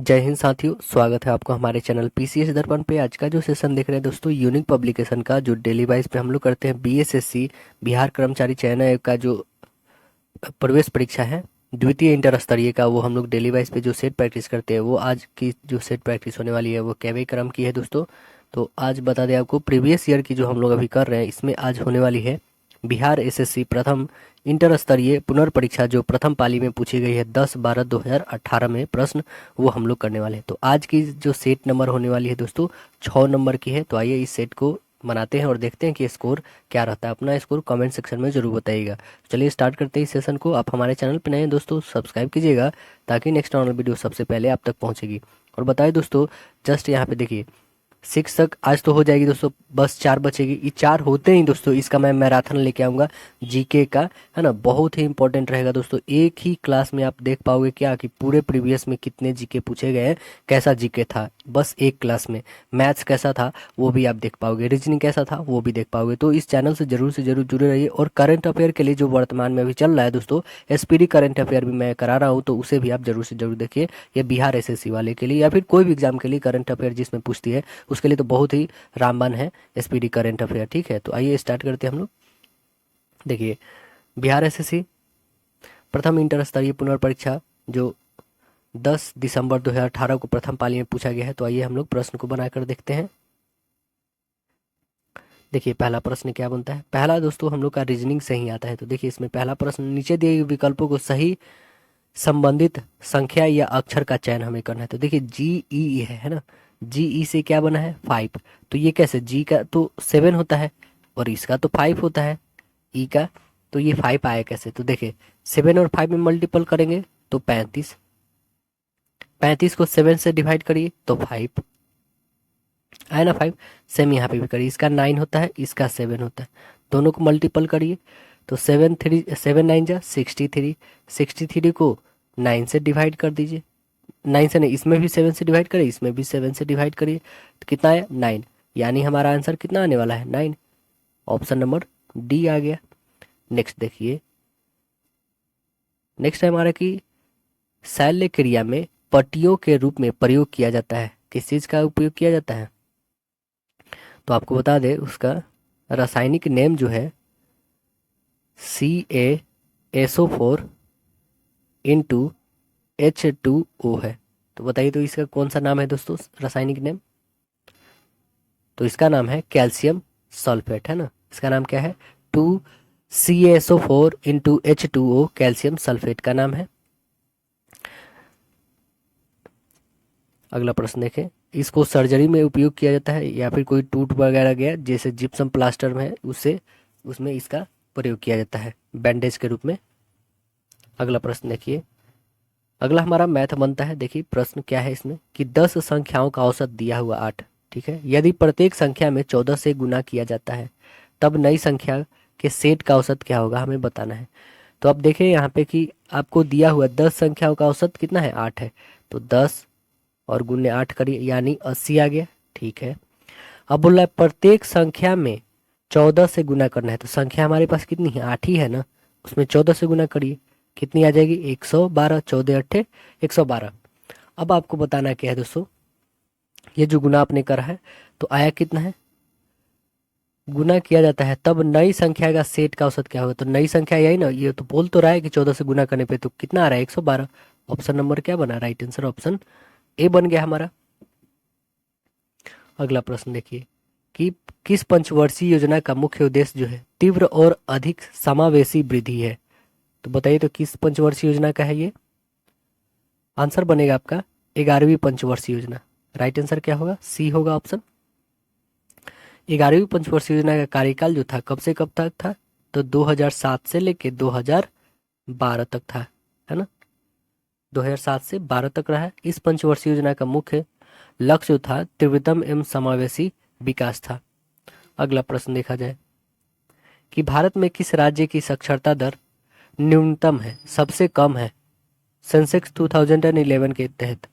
जय हिंद साथियों, स्वागत है आपको हमारे चैनल पीसीएस दर्पण पे। आज का जो सेशन देख रहे हैं दोस्तों, यूनिक पब्लिकेशन का जो डेली वाइज पे हम लोग करते हैं बीएसएससी बिहार कर्मचारी चयन आयोग का जो प्रवेश परीक्षा है द्वितीय इंटर स्तरीय का, वो हम लोग डेली वाइज पे जो सेट प्रैक्टिस करते हैं, वो आज की जो सेट प्रैक्टिस होने वाली है वो कैवे क्रम की है दोस्तों। तो आज बता दें आपको, प्रीवियस ईयर की जो हम लोग अभी कर रहे हैं इसमें आज होने वाली है बिहार एसएससी प्रथम इंटर स्तरीय पुनर्परीक्षा, जो प्रथम पाली में पूछी गई है 10/12/2018 में प्रश्न, वो हम लोग करने वाले हैं। तो आज की जो सेट नंबर होने वाली है दोस्तों 6 नंबर की है। तो आइए इस सेट को मनाते हैं और देखते हैं कि स्कोर क्या रहता है। अपना स्कोर कमेंट सेक्शन में जरूर बताइएगा। चलिए स्टार्ट करते हैं इस सेशन को। आप हमारे चैनल पर नए हैं दोस्तों, सब्सक्राइब कीजिएगा ताकि नेक्स्ट ऑनलाइन वीडियो सबसे पहले आप तक पहुंचेगी। और बताएं दोस्तों, जस्ट यहाँ पे देखिए 6 तक आज तो हो जाएगी दोस्तों, बस 4 बचेगी। ये 4 होते ही दोस्तों इसका मैं मैराथन लेके आऊँगा जीके का, है ना। बहुत ही इंपॉर्टेंट रहेगा दोस्तों। एक ही क्लास में आप देख पाओगे क्या कि पूरे प्रीवियस में कितने जीके पूछे गए हैं, कैसा जीके था, बस एक क्लास में। मैथ्स कैसा था वो भी आप देख पाओगे, रीजनिंग कैसा था वो भी देख पाओगे। तो इस चैनल से जरूर जुड़े रहिए। और करंट अफेयर के लिए जो वर्तमान में अभी चल रहा है दोस्तों, एसपीडी करंट अफेयर भी मैं करा रहा हूँ, तो उसे भी आप जरूर से जरूर देखिए। ये बिहार एसएससी वाले के लिए या फिर कोई भी एग्जाम के लिए करंट अफेयर जिसमें पूछती है उसके लिए तो बहुत ही रामबाण है एसपीडी करंट अफेयर, ठीक है। तो आइए स्टार्ट करते हैं हम लोग। देखिए, बिहार एसएससी प्रथम इंटर स्तरीय पुनर्परीक्षा जो 10 दिसंबर 2018 को प्रथम पाली में पूछा गया है। तो आइए हम लोग प्रश्न को बनाकर देखते हैं। देखिए पहला प्रश्न क्या बनता है। पहला दोस्तों हम लोग का रीजनिंग से ही आता है। तो देखिए इसमें पहला प्रश्न, नीचे दिए गए विकल्पों को सही संबंधित संख्या या अक्षर का चयन हमें करना है। तो देखिए जी ई है ना, जी ई से क्या बना है 5। तो ये कैसे, जी का तो 7 होता है और इसका तो 5 होता है, ई का, तो ये 5 आया कैसे। तो देखिए 7 और 5 में मल्टीपल करेंगे तो 35, 35 को 7 से डिवाइड करिए तो 5 आया ना 5। सेम यहाँ पे भी करिए, इसका 9 होता है, इसका 7 होता है, दोनों को मल्टीपल करिए तो 7 9 जा 63, 63 को 9 से डिवाइड कर दीजिए। 9 से नहीं, इसमें भी 7 से डिवाइड करिए, इसमें भी 7 से डिवाइड करिए, तो कितना आया 9। यानी हमारा आंसर कितना आने वाला है 9। ऑप्शन नंबर डी आ गया। नेक्स्ट देखिए, नेक्स्ट है हमारा कि शैल्य क्रिया में पट्टियों के रूप में प्रयोग किया जाता है। किस चीज का उपयोग किया जाता है। तो आपको बता दें उसका रासायनिक नेम जो है CaSO4 इंटू H2O है। तो बताइए तो इसका कौन सा नाम है दोस्तों रासायनिक नेम। तो इसका नाम है कैल्शियम सल्फेट, है ना। इसका नाम क्या है 2CaSO4 into H2O, calcium sulphate का नाम है। अगला प्रश्न देखें, इसको सर्जरी में उपयोग किया जाता है या फिर कोई टूट वगैरह गया जैसे जिप्सम प्लास्टर में है उससे, उसमें इसका प्रयोग किया जाता है बैंडेज के रूप में। अगला प्रश्न देखिए, अगला हमारा मैथ बनता है। देखिए प्रश्न क्या है इसमें कि 10 संख्याओं का औसत दिया हुआ 8, ठीक है। यदि प्रत्येक संख्या में 14 से गुना किया जाता है तब नई संख्या के सेट का औसत क्या होगा, हमें बताना है। तो अब देखें यहाँ पे कि आपको दिया हुआ 10 संख्याओं का औसत कितना है 8 है, तो 10 और गुने 8 करिए यानी 80 आ गया, ठीक है। अब बोल रहा है प्रत्येक संख्या में 14 से गुना करना है। तो संख्या हमारे पास कितनी है 8 ही है ना, उसमें 14 से गुना करिए, कितनी आ जाएगी 112, 14 अट्ठे 112। अब आपको बताना क्या है दोस्तों, ये जो गुना आपने करा है तो आया कितना है, गुना किया जाता है तब नई संख्या का सेट का औसत क्या होगा। तो नई संख्या यही ना, ये तो बोल तो रहा है कि 14 से गुना करने पे तो कितना आ रहा है 112। ऑप्शन नंबर क्या बना, राइट आंसर ऑप्शन ए बन गया हमारा। अगला प्रश्न देखिए कि किस पंचवर्षीय योजना का मुख्य उद्देश्य जो है तीव्र और अधिक समावेशी वृद्धि है। तो बताइए तो किस पंचवर्षीय योजना का है ये। आंसर बनेगा आपका 11वीं पंचवर्षीय योजना। राइट आंसर क्या होगा, सी होगा ऑप्शन। 11वीं पंचवर्षीय योजना का कार्यकाल जो था कब से कब तक था, तो 2007 से लेके 2012 तक था, है ना। 2007 से 12 तक रहा है। इस पंचवर्षीय योजना का मुख्य लक्ष्य जो था तीव्रतम एवं समावेशी विकास था। अगला प्रश्न देखा जाए कि भारत में किस राज्य की साक्षरता दर न्यूनतम है, सबसे कम है सेंसेक्स 2011 के तहत,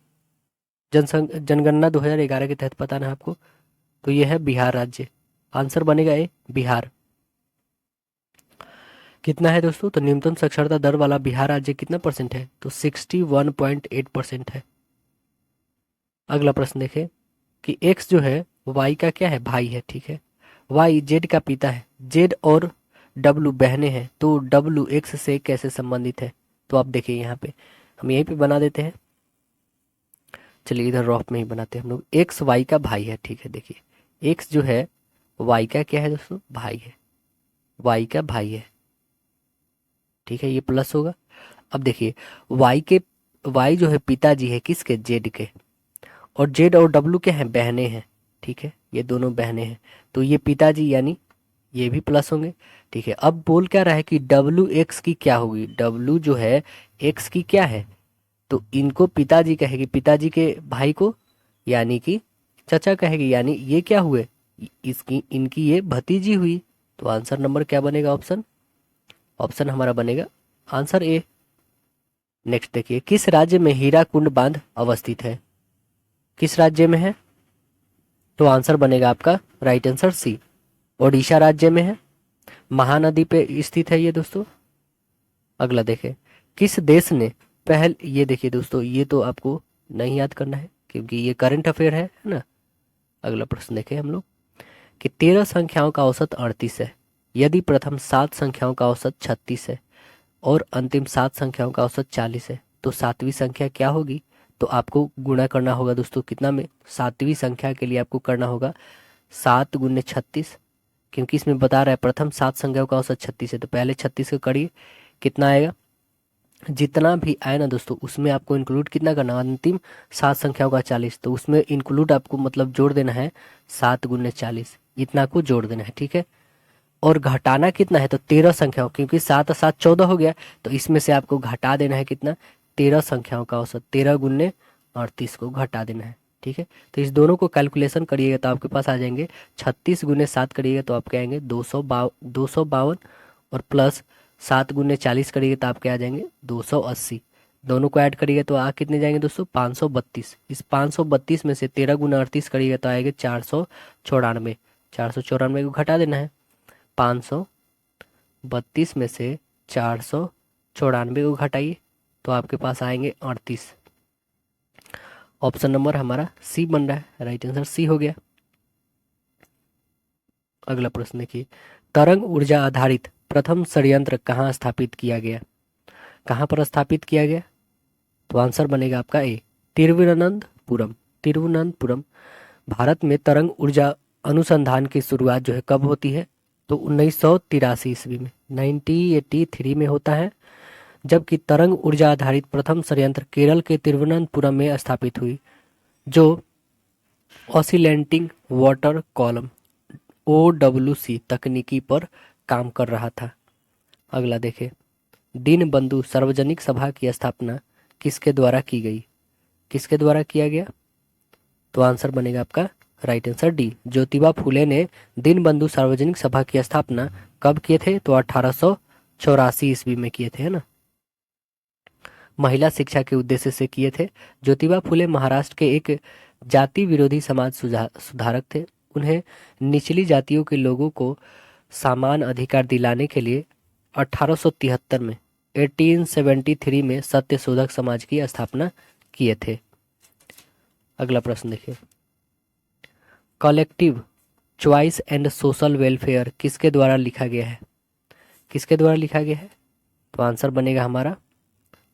जनगणना 2011 के तहत, पता ना आपको। तो यह है बिहार राज्य। आंसर बनेगा ए बिहार। कितना है दोस्तों, तो न्यूनतम साक्षरता दर वाला बिहार राज्य कितना परसेंट है, तो 61.8% है। अगला प्रश्न देखें कि एक्स जो है वाई का क्या है, भाई है, ठीक है। वाई जेड का पिता है, जेड और डब्लू बहनें हैं, तो डब्लू एक्स से कैसे संबंधित है? तो आप देखिए यहाँ पे हम यहीं पे बना देते हैं। चलिए इधर रॉफ में ही बनाते हैं हम लोग। एक्स वाई का भाई है, ठीक है। देखिए एक्स जो है वाई का क्या है दोस्तों, भाई है, वाई का भाई है, ठीक है, ये प्लस होगा। अब देखिए वाई के, वाई जो है पिताजी है किसके, जेड के, और जेड और डब्लू क्या है, बहनें हैं, ठीक है, ये दोनों बहनें हैं, तो ये पिताजी यानी ये भी प्लस होंगे, ठीक है। अब बोल क्या रहा है कि डब्लू एक्स की क्या होगी, डब्लू जो है एक्स की क्या है, तो इनको पिताजी कहेगी, पिताजी के भाई को यानी कि चाचा कहेगी, यानी ये क्या हुए, इसकी इनकी ये भतीजी हुई। तो आंसर नंबर क्या बनेगा, ऑप्शन, ऑप्शन हमारा बनेगा आंसर ए। नेक्स्ट देखिए, किस राज्य में हीराकुंड बांध अवस्थित है, किस राज्य में है? तो आंसर बनेगा आपका राइट आंसर सी, ओडिशा राज्य में है, महानदी पे स्थित है ये दोस्तों। अगला देखें, किस देश ने पहल, ये देखिए दोस्तों ये तो आपको नहीं याद करना है क्योंकि ये करंट अफेयर है ना। अगला प्रश्न देखें हम लोग कि 13 संख्याओं का औसत 38 है, यदि प्रथम 7 संख्याओं का औसत 36 है और अंतिम 7 संख्याओं का औसत 40 है, तो सातवीं संख्या क्या होगी? तो आपको गुणा करना होगा दोस्तों, कितना में, सातवीं संख्या के लिए आपको करना होगा 7 गुने 36, क्योंकि इसमें बता रहा है प्रथम 7 संख्याओं का औसत 36 है, तो पहले 36 का करिए, कितना आएगा, जितना भी आए ना दोस्तों उसमें आपको इंक्लूड कितना करना, अंतिम 7 संख्याओं का 40, तो उसमें इंक्लूड आपको मतलब जोड़ देना है 7 गुने 40, इतना को जोड़ देना है, ठीक है। और घटाना कितना है, तो 13 संख्याओं, क्योंकि 7 और 7 14 हो गया, तो इसमें से आपको घटा देना है कितना, 13 संख्याओं का औसत, 13 गुने 38 को घटा देना है, ठीक है। तो इस दोनों को कैलकुलेशन करिएगा तो आपके पास आ जाएंगे 36 गुने 7 करिएगा तो आपके आएंगे 252, और प्लस 7 गुने 40 करिएगा तो आपके आ जाएंगे 280, दोनों को ऐड करिएगा तो आ कितने जाएंगे दोस्तों, 532। इस 532 में से 13 गुना 38 करिएगा तो आएगा 494, 494 को घटा देना है, 532 में से 494 को घटाइए तो आपके पास आएंगे 38। ऑप्शन नंबर हमारा सी बन रहा है, राइट आंसर सी हो गया। अगला प्रश्न देखिए, तरंग ऊर्जा आधारित प्रथम षड्यंत्र कहाँ स्थापित किया गया, कहाँ पर स्थापित किया गया? तो आंसर बनेगा आपका ए, तिरुवनंतपुरम, तिरुवनंतपुरम। भारत में तरंग ऊर्जा अनुसंधान की शुरुआत जो है कब होती है, तो 1983 ईस्वी में, 1983 में होता है, जबकि तरंग ऊर्जा आधारित प्रथम संयंत्र केरल के तिरुवनंतपुरम में स्थापित हुई, जो ऑसिलेटिंग वाटर कॉलम OWC तकनीकी पर काम कर रहा था। अगला देखें, दीनबंधु सार्वजनिक सभा की स्थापना किसके द्वारा की गई, किसके द्वारा किया गया? तो आंसर बनेगा आपका right answer D, Jyotiba Phule ने दीनबंधु सार्वजनिक सभा की स्थापना कब किए थे, तो 1884 ईस्वी में किए थे, है ना। महिला शिक्षा के उद्देश्य से किए थे। ज्योतिबा फूले महाराष्ट्र के एक जाति विरोधी समाज सुधारक थे। उन्हें निचली जातियों के लोगों को समान अधिकार दिलाने के लिए 1873 में 1873 में सत्यशोधक समाज की स्थापना किए थे। अगला प्रश्न देखिए, collective choice and social welfare किसके द्वारा लिखा गया है, किसके द्वारा लिखा गया है? तो आंसर बनेगा हमारा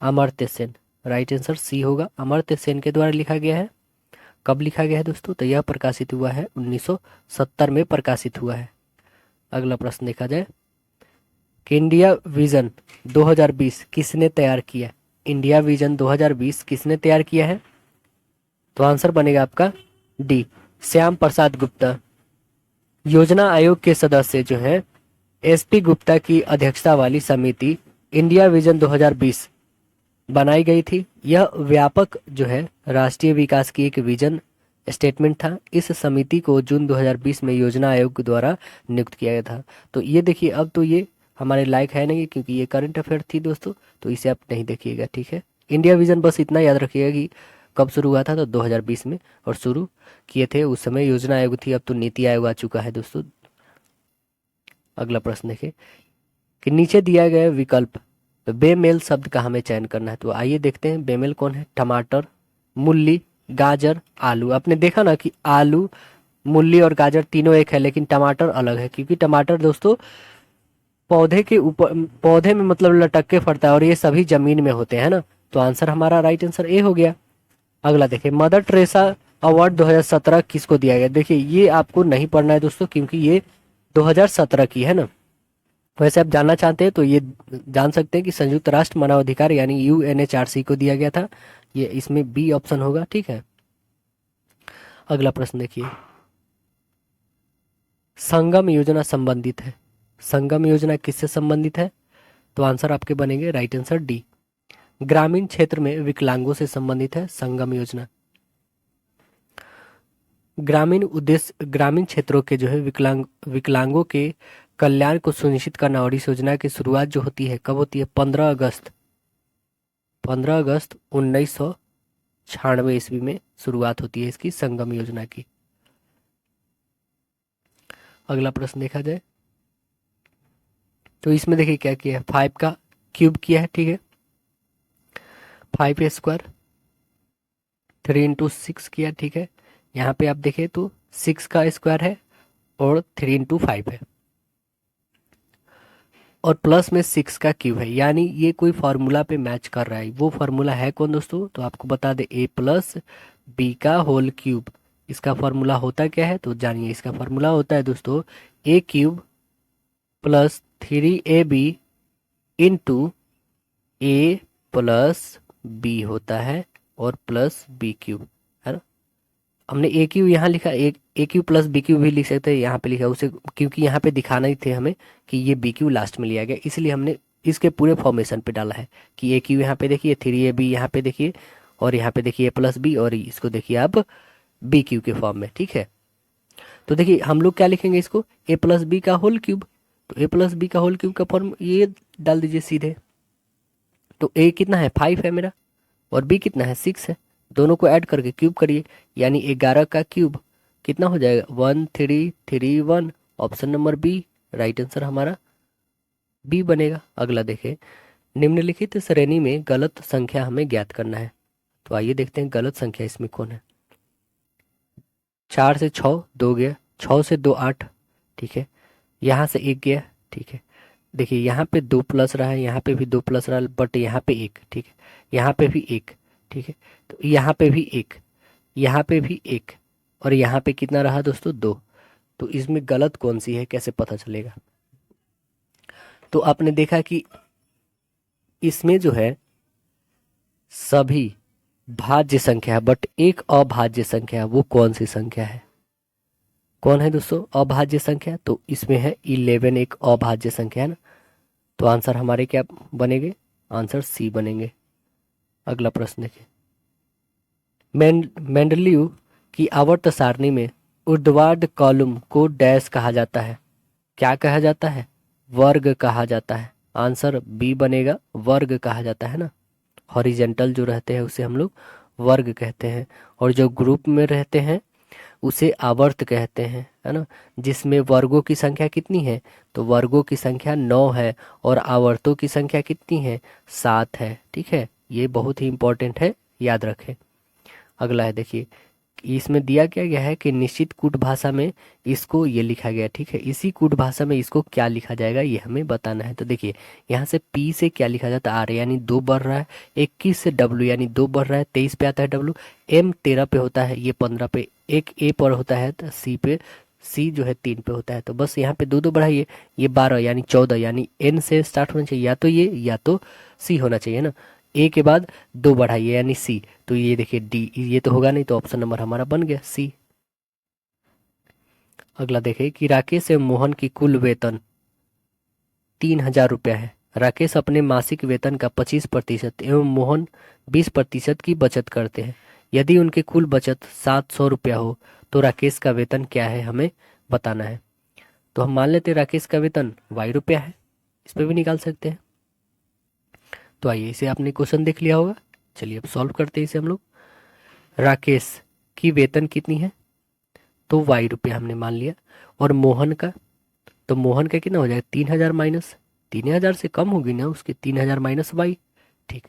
Amartya Sen, right answer C होगा, अमर्त्य सेन के द्वारा लिखा गया है। कब लिखा गया है दोस्तों, तो यह प्रकाशित हुआ है 1970 में प्रकाशित हुआ है। अगला प्रश्न देखा जाए कि इंडिया विजन 2020 किसने तैयार किया, इंडिया विजन 2020 किसने तैयार किया है? तो आंसर बनेगा आपका डी, श्याम प्रसाद गुप्ता। योजना आयोग के सदस्य जो है SP गुप्ता की अध्यक्षता वाली समिति इंडिया विजन 2020 बनाई गई थी। यह व्यापक जो है राष्ट्रीय विकास की एक विजन स्टेटमेंट था। इस समिति को जून 2020 में योजना आयोग द्वारा नियुक्त किया गया था। तो ये देखिए, अब तो ये हमारे लायक है नहीं क्योंकि ये करंट अफेयर थी दोस्तों, तो इसे आप नहीं देखिएगा, ठीक है। इंडिया विजन बस इतना याद रखिएगा कि कब शुरू हुआ था, तो 2020 में, और शुरू किए थे उस समय योजना आयोग थी, अब तो नीति आयोग आ चुका है दोस्तों। अगला प्रश्न देखें कि नीचे दिया गया विकल्प बेमेल शब्द का हमें चयन करना है। तो आइए देखते हैं बेमेल कौन है, टमाटर, मूली गाजर, आलू। आपने देखा ना कि आलू, मूली और गाजर तीनों एक है, लेकिन टमाटर अलग है, क्योंकि टमाटर दोस्तों पौधे के ऊपर, पौधे में मतलब लटक के फरता है, और ये सभी जमीन में होते हैं ना। तो आंसर हमारा राइट आंसर ए हो गया। अगला देखिए, मदर टेरेसा अवार्ड 2017 किसको दिया गया। देखिए ये आपको नहीं पढ़ना है दोस्तों, क्योंकि ये 2017 की है ना। वैसे आप जानना चाहते हैं तो ये जान सकते हैं कि संयुक्त राष्ट्र मानवाधिकार यानी यूएनएचआरसी को दिया गया था। ये इसमें बी ऑप्शन होगा, ठीक है। अगला प्रश्न देखिए, संगम योजना संबंधित है। संगम योजना किससे संबंधित है? तो आंसर आपके बनेंगे राइट आंसर डी, ग्रामीण क्षेत्र में विकलांगों से संबंधित है संगम योजना। ग्रामीण उद्देश्य, ग्रामीण क्षेत्रों के जो है विकलांगों के कल्याण को सुनिश्चित करना, और इस योजना की शुरुआत जो होती है कब होती है? 15 अगस्त 1996 ईस्वी में शुरुआत होती है इसकी, संगम योजना की। अगला प्रश्न देखा जाए तो इसमें देखिए क्या किया है, 5 का क्यूब किया है, ठीक है। 5 स्क्वायर 3 × 6 किया, ठीक है। यहाँ पे आप देखें तो 6 का स्क्वायर है और 3 × 5 है, और प्लस में 6 का क्यूब है, यानी ये कोई फार्मूला पे मैच कर रहा है। वो फार्मूला है कौन दोस्तों? तो आपको बता दे, ए प्लस बी का होल क्यूब। इसका फार्मूला होता क्या है तो जानिए। इसका फार्मूला होता है दोस्तों ए क्यूब प्लस 3ab इंटू ए प्लस बी होता है, और प्लस बी क्यूब, है ना। हमने ए क्यू यहाँ लिखा, एक ए क्यू प्लस बी क्यू भी लिख सकते हैं, यहाँ पे लिखा उसे, क्योंकि यहाँ पे दिखाना ही थे हमें कि ये बी क्यू लास्ट में लिया गया, इसलिए हमने इसके पूरे फॉर्मेशन पे डाला है कि ए क्यू यहाँ पे देखिए, 3ab यहाँ पे देखिए, और यहाँ पे देखिए ए प्लस बी, और इसको देखिए आप बी क्यू के फॉर्म में, ठीक है। तो देखिए हम लोग क्या लिखेंगे इसको, ए प्लस बी का होल क्यूब। तो ए प्लस बी का होल क्यूब का फॉर्म ये डाल दीजिए सीधे। तो ए कितना है? 5 है मेरा, और बी कितना है? 6 है। दोनों को ऐड करके क्यूब करिए, यानी 11 का क्यूब कितना हो जाएगा? 1331। Option number B, right answer हमारा बी बनेगा। अगला देखें, निम्नलिखित श्रेणी में गलत संख्या हमें ज्ञात करना है। तो आइए देखते हैं गलत संख्या इसमें कौन है। 4 से 6 2 गया, 6 से 2 8, ठीक है। यहाँ से 1 गया, ठीक है। देखिए यहाँ पे 2 प्लस रहा है, यहाँ पे भी 2 प्लस रहा, बट यहाँ पे 1, ठीक है। यहाँ पे भी 1, ठीक है। तो यहाँ पे भी 1, यहाँ पे भी 1, और यहाँ पे कितना रहा दोस्तों? 2। तो इसमें गलत कौन सी है, कैसे पता चलेगा? तो आपने देखा कि इसमें जो है सभी भाज्य संख्या है, बट एक अभाज्य संख्या है। वो कौन सी संख्या है? कौन है दोस्तों अभाज्य संख्या? तो इसमें है 11, एक अभाज्य संख्या है ना। तो आंसर हमारे क्या बनेंगे? आंसर सी बनेंगे। अगला प्रश्न देखिए, मेंडलीव की आवर्त सारणी में ऊर्ध्वाधर कॉलम को डैश कहा जाता है। क्या कहा जाता है? वर्ग कहा जाता है। आंसर बी बनेगा, वर्ग कहा जाता है ना। हॉरिजेंटल जो रहते हैं उसे हम लोग वर्ग कहते हैं, और जो ग्रुप में रहते हैं उसे आवर्त कहते हैं, है ना। जिसमें वर्गों की संख्या कितनी है? तो वर्गों की संख्या 9 है, और आवर्तों की संख्या कितनी है? 7 है, ठीक है। ये बहुत ही इंपॉर्टेंट है, याद रखें। अगला है देखिए, इसमें दिया क्या गया है कि निश्चित कूट भाषा में इसको ये लिखा गया है, ठीक है। इसी कूट भाषा में इसको क्या लिखा जाएगा ये हमें बताना है। तो देखिए यहाँ से पी से क्या लिखा जाता है? आर यानी 2 बढ़ रहा है, 21 से डब्ल्यू यानी 2 बढ़ रहा है, 23 पे आता है डब्ल्यू, एम 13 पे होता है, ये 15 पे, एक ए पर होता है, तो सी पे, सी जो है 3 पे होता है। तो बस यहाँ पे 2 2 बढ़ाइए, ये 12 यानी 14, यानी एन से स्टार्ट होना चाहिए, या तो ये या तो सी होना चाहिए ना। ए के बाद 2 बढ़ाइए यानी सी, तो ये देखिए डी, ये तो होगा नहीं, तो ऑप्शन नंबर हमारा बन गया सी। अगला देखिए कि राकेश एवं मोहन की कुल वेतन 3000 रुपया है। राकेश अपने मासिक वेतन का 25% एवं मोहन 20% की बचत करते हैं। यदि उनकी कुल बचत 700 रुपया हो तो राकेश का वेतन क्या है, हमें बताना है। तो हम मान लेते हैं राकेश का वेतन ₹y है, इस पर भी निकाल सकते हैं। तो आइए इसे आपने क्वेश्चन देख लिया होगा, चलिए अब सॉल्व करते हैं इसे हम लोग। राकेश की वेतन कितनी है? तो ₹y हमने मान लिया, और मोहन का, तो मोहन का कितना हो जाएगा? 3000 माइनस, 3000 से कम होगी ना उसके, 3000 माइनस वाई, ठीक।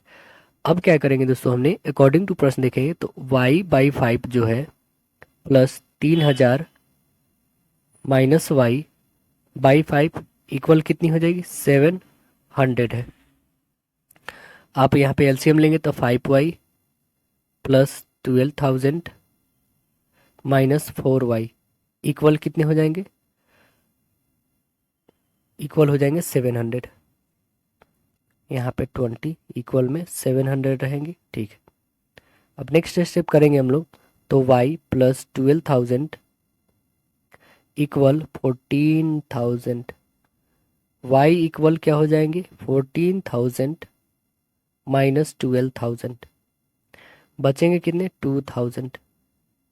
अब क्या करेंगे दोस्तों, हमने अकॉर्डिंग टू प्रश्न देखेंगे तो y/5 जो है प्लस 3000 माइनस y/5 इक्वल कितनी हो जाएगी, 700 है। आप यहाँ पे एलसीएम लेंगे तो 5y plus 12,000 minus 4y equal कितने हो जाएंगे, इक्वल हो जाएंगे 700। यहाँ पे 20 इक्वल में 700 रहेंगे, ठीक है। अब नेक्स्ट स्टेप करेंगे हम लोग, तो y plus 12,000 equal 14,000, y equal क्या हो जाएंगे 14,000 माइनस 12,000, बचेंगे कितने 2,000।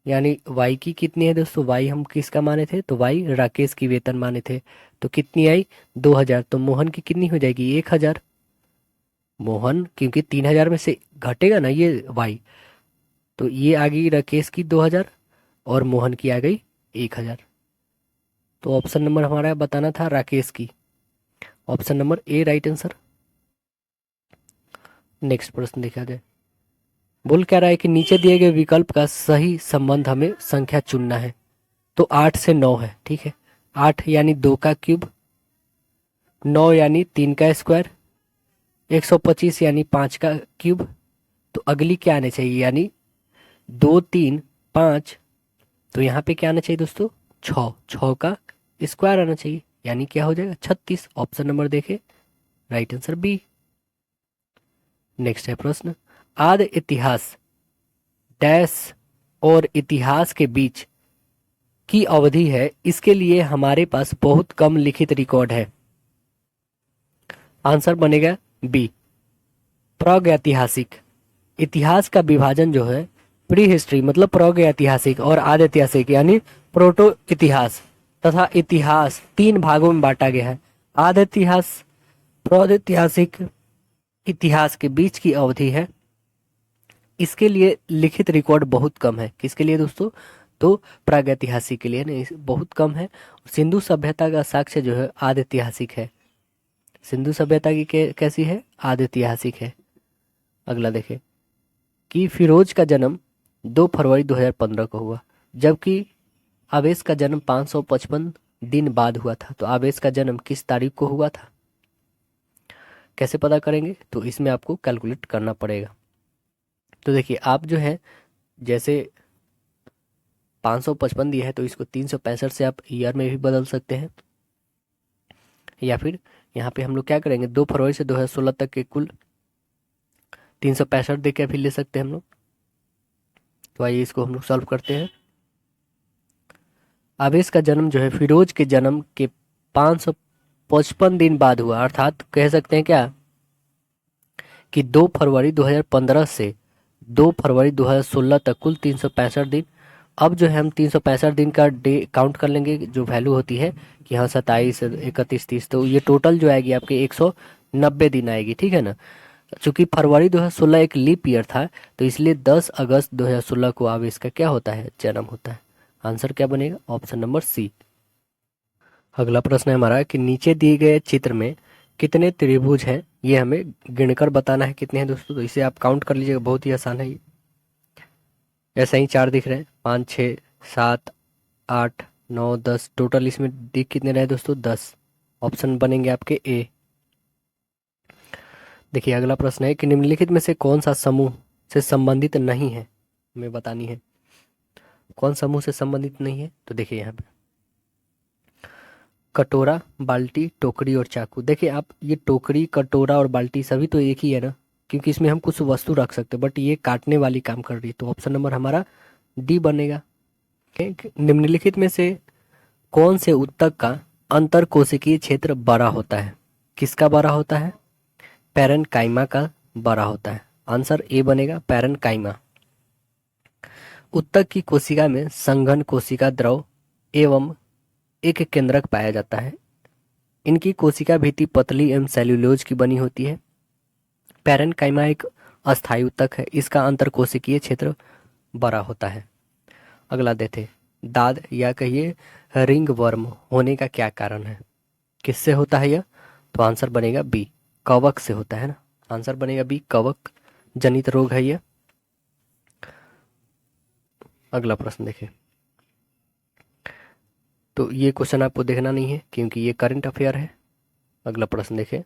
यानी y की कितनी है दोस्तों, y हम किसका माने थे, तो y राकेश की वेतन माने थे, तो कितनी आई 2,000। तो मोहन की कितनी हो जाएगी 1,000। मोहन क्योंकि 3,000 में से घटेगा ना ये y, तो ये आ गई राकेश की 2,000 और मोहन की आ गई 1,000। तो ऑप्शन नंबर हमारा बताना था राकेश की, option number A right answer. Next प्रश्न देखा जाए, बोल क्या रहा है कि नीचे दिए गए विकल्प का सही संबंध हमें संख्या चुनना है। तो 8 से 9 है, ठीक है। 8 यानी 2 का क्यूब, 9 यानी 3 का स्क्वायर, 125 यानी 5 का क्यूब। तो अगली क्या आने चाहिए, यानी 2 3 5। तो यहाँ पे क्या आना चाहिए दोस्तों, 6, 6 का स्क्वायर आना चाहिए, यानी क्या हो जाएगा 36। ऑप्शन नंबर देखे राइट आंसर बी। नेक्स्ट है प्रश्न, आदि इतिहास डैश और इतिहास के बीच की अवधि है, इसके लिए हमारे पास बहुत कम लिखित रिकॉर्ड है। आंसर बनेगा बी प्रागैतिहासिक। इतिहास का विभाजन जो है प्री हिस्ट्री मतलब प्रागैतिहासिक और आदि ऐतिहासिक यानी प्रोटो इतिहास तथा इतिहास 3 भागों में बांटा गया है। आदि इतिहास प्रागैतिहासिक इतिहास के बीच की अवधि है, इसके लिए लिखित रिकॉर्ड बहुत कम है। किसके लिए दोस्तों, तो प्रागैतिहासिक के लिए नहीं, बहुत कम है। सिंधु सभ्यता का साक्ष्य जो है आदि ऐतिहासिक है। सिंधु सभ्यता की कैसी है, आदि ऐतिहासिक है। अगला देखें कि फिरोज का जन्म 2 फरवरी 2015 को हुआ, जबकि आवेश का जन्म 555 दिन बाद हुआ था। तो आवेश का जन्म किस तारीख को हुआ था, कैसे पता करेंगे, तो इसमें आपको कैलकुलेट करना पड़ेगा। तो देखिए आप जो है जैसे 555 दिया है तो इसको 365 से आप ईयर में भी बदल सकते हैं, या फिर यहाँ पे हम लोग क्या करेंगे 2 फरवरी से 2016 तक के कुल 365 दे के भी ले सकते हैं हम लोग। तो आइए इसको हम लोग सॉल्व करते हैं। आवेश का जन्म जो है फिरोज के जन्म के 555 दिन बाद हुआ, अर्थात कह सकते हैं क्या कि 2 फरवरी 2015 से 2 फरवरी 2016 तक कुल 365 दिन। अब जो है हम 365 दिन का डे काउंट कर लेंगे, जो वैल्यू होती है कि हाँ 27 31 30, तो ये टोटल जो आएगी आपके 190 दिन आएगी, ठीक है ना। चूंकि फरवरी 2016 एक लीप ईयर था तो इसलिए 10 अगस्त 2016 को आवेश का क्या होता है, जन्म होता है। आंसर क्या बनेगा, ऑप्शन नंबर सी। अगला प्रश्न है हमारा कि नीचे दिए गए चित्र में कितने त्रिभुज हैं, ये हमें गिनकर बताना है कितने हैं दोस्तों। तो इसे आप काउंट कर लीजिएगा, बहुत ही आसान है ये। ऐसा ही 4 दिख रहे हैं, 5 6 7 8 9 10, टोटल इसमें दिख कितने रहे दोस्तों, 10। ऑप्शन बनेंगे आपके ए। देखिए अगला प्रश्न है कि निम्नलिखित में से कौन सा समूह से संबंधित नहीं है, हमें बतानी है कौन समूह से संबंधित नहीं है। तो देखिए यहाँ पे कटोरा, बाल्टी, टोकरी और चाकू। देखिए आप ये टोकरी, कटोरा और बाल्टी सभी तो एक ही है ना, क्योंकि इसमें हम कुछ वस्तु रख सकते हैं, बट ये काटने वाली काम कर रही है। तो ऑप्शन नंबर हमारा डी बनेगा। निम्नलिखित में से कौन से ऊतक का अंतर कोशिकीय क्षेत्र बड़ा होता है, किसका बड़ा होता है, पैरेन्काइमा का बड़ा होता है। आंसर ए बनेगा, पैरेन्काइमा। ऊतक की कोशिका में संघन कोशिका द्रव एवं एक केंद्रक पाया जाता है। इनकी कोशिका भित्ति पतली एवं सेल्यूलोज की बनी होती है। पैरेन्काइमा एक अस्थायी ऊतक है, इसका अंतर कोशिकीय क्षेत्र बड़ा होता है। अगला देते, दाद या कहिए रिंग वर्म होने का क्या कारण है, किससे होता है यह। तो आंसर बनेगा बी, कवक से होता है ना। आंसर बनेगा बी, कवक जनित रोग है ये। अगला प्रश्न देखिए, तो ये क्वेश्चन आपको देखना नहीं है क्योंकि ये करंट अफेयर है। अगला प्रश्न देखिए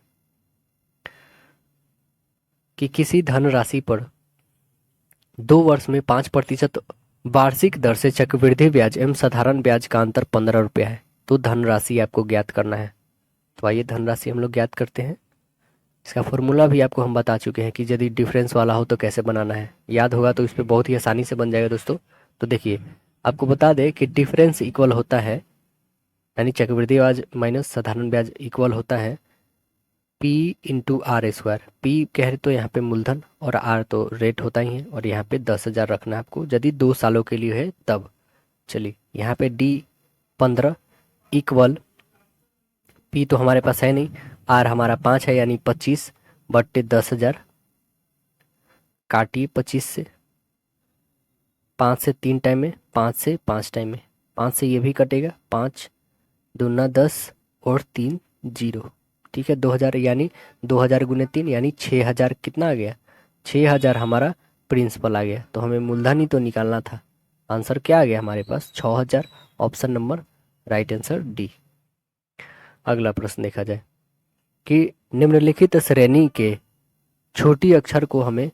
कि किसी धनराशि पर 2 वर्ष में 5% वार्षिक दर से चक्रवृद्धि ब्याज एवं साधारण ब्याज का अंतर 15 रुपया है, तो धनराशि आपको ज्ञात करना है। तो आइए धनराशि हम लोग ज्ञात करते हैं। इसका फॉर्मूला भी आपको हम बता चुके हैं कि यदि डिफरेंस वाला हो तो कैसे बनाना है, याद होगा तो इस पर बहुत ही आसानी से बन जाएगा दोस्तों। तो देखिए आपको बता दें कि डिफरेंस इक्वल होता है, यानी चक्रवृद्धि ब्याज माइनस साधारण ब्याज इक्वल होता है P into R square. P कह रहे तो यहाँ पे मूलधन और R तो रेट होता ही है, और यहाँ पे 10,000 रखना है आपको यदि 2 सालों के लिए है तब। चलिए यहाँ पे D 15 इक्वल P तो हमारे पास है नहीं, R हमारा 5 है यानी 25 बट्टे 10,000, काटिए 25 से, 5 से 3 टाइम में, 5 से 5 टाइम में, 5 से ये भी कटेगा, 5 दूना 10 और 3 0, ठीक है 2,000 यानी 2,000 गुने 3 यानी 6,000 कितना आ गया, 6,000 हमारा प्रिंसिपल आ गया। तो हमें मूलधन ही तो निकालना था, आंसर क्या आ गया हमारे पास 6,000, option number right answer D. अगला प्रश्न देखा जाए कि निम्नलिखित श्रेणी के छोटी अक्षर को हमें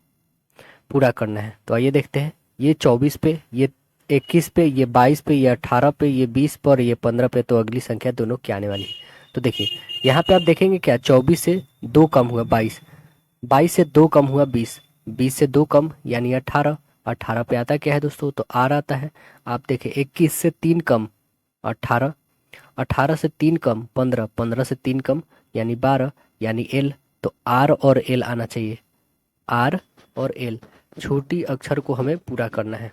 पूरा करना है। तो आइए देखते हैं, ये 24 पे, ये 21 पे, ये 22 पे, ये 18 पे, ये 20 पर, ये 15 पे, तो अगली संख्या दोनों क्या आने वाली है। तो देखिए यहाँ पे आप देखेंगे क्या, 24 से 2 कम हुआ 22, 22 से 2 कम हुआ 20, 20 से 2 कम यानी 18, 18 पे आता क्या है दोस्तों, तो आर आता है। आप देखें 21 से 3 कम 18, 18 से 3 कम 15, 15 से 3 कम यानी 12 यानी एल, तो आर और एल आना चाहिए, आर और एल छोटी अक्षर को हमें पूरा करना है।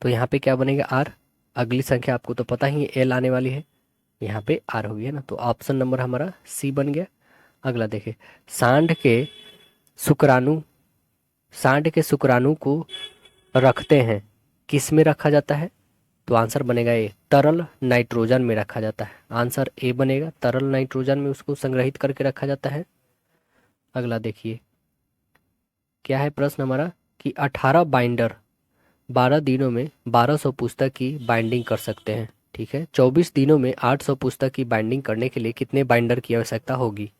तो यहाँ पे क्या बनेगा आर, अगली संख्या आपको तो पता ही है एल आने वाली है, यहाँ पे आर हो गया ना, तो ऑप्शन नंबर हमारा सी बन गया। अगला देखें, सांड के शुक्राणु को रखते हैं, किस में रखा जाता है, तो आंसर बनेगा ए, तरल नाइट्रोजन में रखा जाता है, आंसर ए बनेगा, तरल नाइट्रोजन में उसको संग्रहित करके रखा जाता है। अगला देखिए क्या है प्रश्न हमारा कि 18 बाइंडर 12 दिनों में 1200 पुस्तक की बाइंडिंग कर सकते हैं, ठीक है 24 दिनों में 800 पुस्तक की बाइंडिंग करने के लिए कितने बाइंडर की आवश्यकता होगी।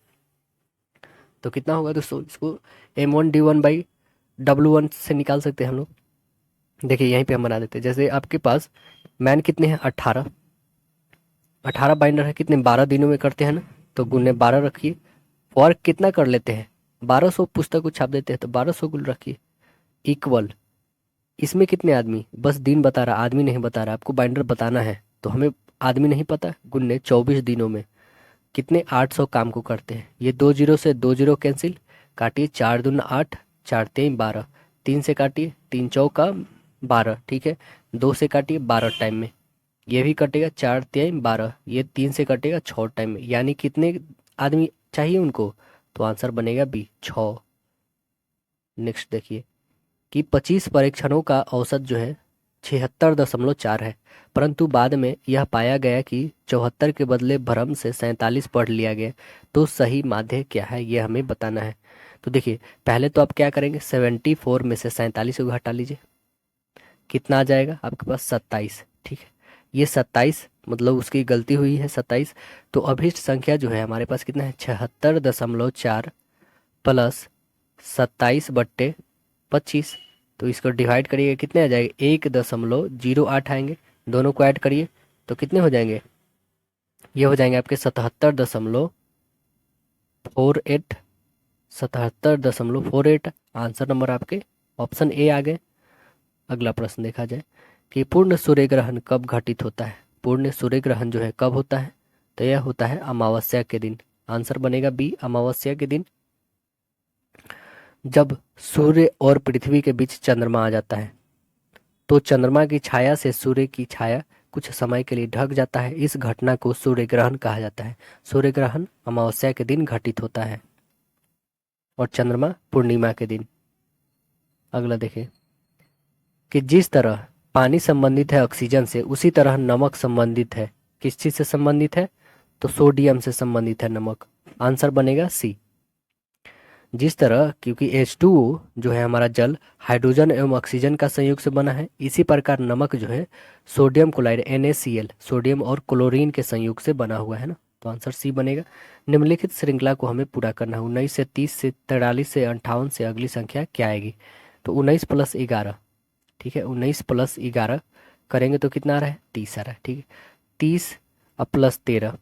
तो कितना होगा दोस्तों, इसको M1D1/W1 से निकाल सकते हैं हम लोग। देखिए यहीं पे हम बना देते हैं, जैसे आपके पास मैन कितने हैं 18, 18 बाइंडर है, कितने 12 दिनों में करते हैं ना, तो गुने 12 रखिए, वर्क कितना कर लेते हैं 1200 पुस्तक को छाप देते हैं, तो 1200 गुण रखिए इक्वल, इसमें कितने आदमी, बस दिन बता रहा आदमी नहीं बता रहा, आपको बाइंडर बताना है तो हमें आदमी नहीं पता, गुन्ने 24 दिनों में कितने 800 काम को करते हैं। ये 2 जीरो से 2 जीरो कैंसिल, काटिए 4 दूना 8, 4 3 12, 3 से काटिए 3 चौका 12, ठीक है 2 से काटिए 12 टाइम में, ये भी कटेगा 4 3 12, ये 3 से कटेगा 6 टाइम में, यानी कितने आदमी चाहिए उनको, तो आंसर बनेगा बी 6। नेक्स्ट देखिए कि 25 परीक्षणों का औसत जो है 76.4 है, परंतु बाद में यह पाया गया कि 74 के बदले भ्रम से 47 पढ़ लिया गया, तो सही माध्य क्या है ये हमें बताना है। तो देखिए पहले तो आप क्या करेंगे, 74 में से 47 को घटा लीजिए, कितना आ जाएगा आपके पास 27, ठीक है ये 27 मतलब उसकी गलती हुई है 27, तो अभिष्ट संख्या जो है हमारे पास कितना है 76.4 प्लस 27/25, तो इसको डिवाइड करिएगा कितने आ जाएगा 1.08 आएंगे, दोनों को ऐड करिए तो कितने हो जाएंगे, ये हो जाएंगे आपके 77.48, 77.48, आंसर नंबर आपके ऑप्शन ए आ गए। अगला प्रश्न देखा जाए कि पूर्ण सूर्य ग्रहण कब घटित होता है, पूर्ण सूर्य ग्रहण जो है कब होता है, तो यह होता है अमावस्या के दिन, आंसर बनेगा बी अमावस्या के दिन, जब सूर्य और पृथ्वी के बीच चंद्रमा आ जाता है, तो चंद्रमा की छाया से सूर्य की छाया कुछ समय के लिए ढक जाता है, इस घटना को सूर्य ग्रहण कहा जाता है। सूर्य ग्रहण अमावस्या के दिन घटित होता है और चंद्रमा पूर्णिमा के दिन। अगला देखें कि जिस तरह पानी संबंधित है ऑक्सीजन से, उसी तरह नमक संबंधित है, किस चीज से संबंधित है, तो सोडियम से संबंधित है नमक, आंसर बनेगा सी। जिस तरह क्योंकि H2O जो है हमारा जल हाइड्रोजन एवं ऑक्सीजन का संयोग से बना है, इसी प्रकार नमक जो है सोडियम क्लोराइड NaCl सोडियम और क्लोरीन के संयोग से बना हुआ है ना। तो आंसर सी बनेगा। निम्नलिखित श्रृंखला को हमें पूरा करना है। 19 से 30 से 43 से 58 से अगली संख्या क्या आएगी? तो 19 + 11, ठीक है, 19 + 11 करेंगे तो कितना आ रहा है? 30 आ रहा है, ठीक है। 30 + 13,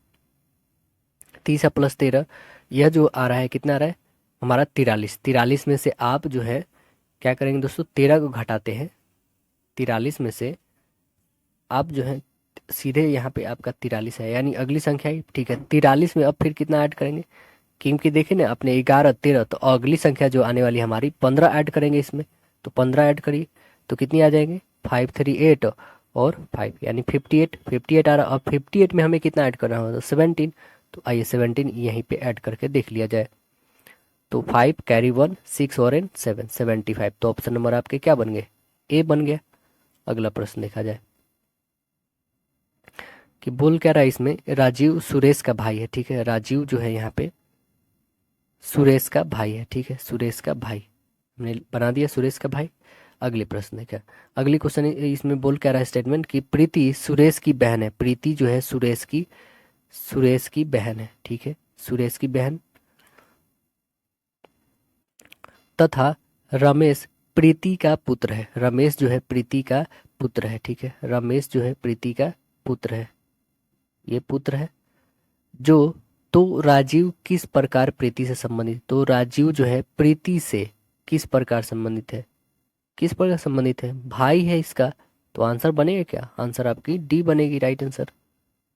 30 + 13 यह जो आ रहा है कितना आ रहा है हमारा? 43। 43 में से आप जो है क्या करेंगे दोस्तों? 13 को घटाते हैं। 43 में से आप जो है सीधे यहाँ पे आपका 43 है, यानी अगली संख्या ही, ठीक है। 43 में अब फिर कितना ऐड करेंगे? क्योंकि देखिए ना अपने 11 13, तो अगली संख्या जो आने वाली हमारी 15 ऐड करेंगे इसमें। तो 15 ऐड करिए तो कितनी आ जाएंगे? 5 3 8 और 5 यानी 58। 58 आ रहा। अब 58 में हमें कितना ऐड करना होगा? 17। तो आइए 17 यहीं पे ऐड करके देख लिया जाए। तो 5 कैरी 1 6 और एन 7 75। तो ऑप्शन नंबर आपके क्या बन गए? ए बन गया। अगला प्रश्न देखा जाए कि बोल क्या रहा है इसमें? राजीव सुरेश का भाई है, ठीक है। राजीव जो है यहाँ पे सुरेश का भाई है, ठीक है, सुरेश का भाई हमने बना दिया, सुरेश का भाई। अगले प्रश्न है क्या? अगली क्वेश्चन इसमें बोल क्या रहा है स्टेटमेंट कि प्रीति सुरेश की बहन है। प्रीति जो है सुरेश की बहन है, ठीक है, सुरेश की बहन। तथा रमेश प्रीति का पुत्र है। रमेश जो है प्रीति का पुत्र है, ठीक है, रमेश जो है प्रीति का पुत्र है, ये पुत्र है। जो तो राजीव किस प्रकार प्रीति से संबंधित? तो राजीव जो है प्रीति से किस प्रकार संबंधित है? किस प्रकार संबंधित है? भाई है इसका। तो आंसर बनेगा क्या? आंसर आपकी डी बनेगी, right answer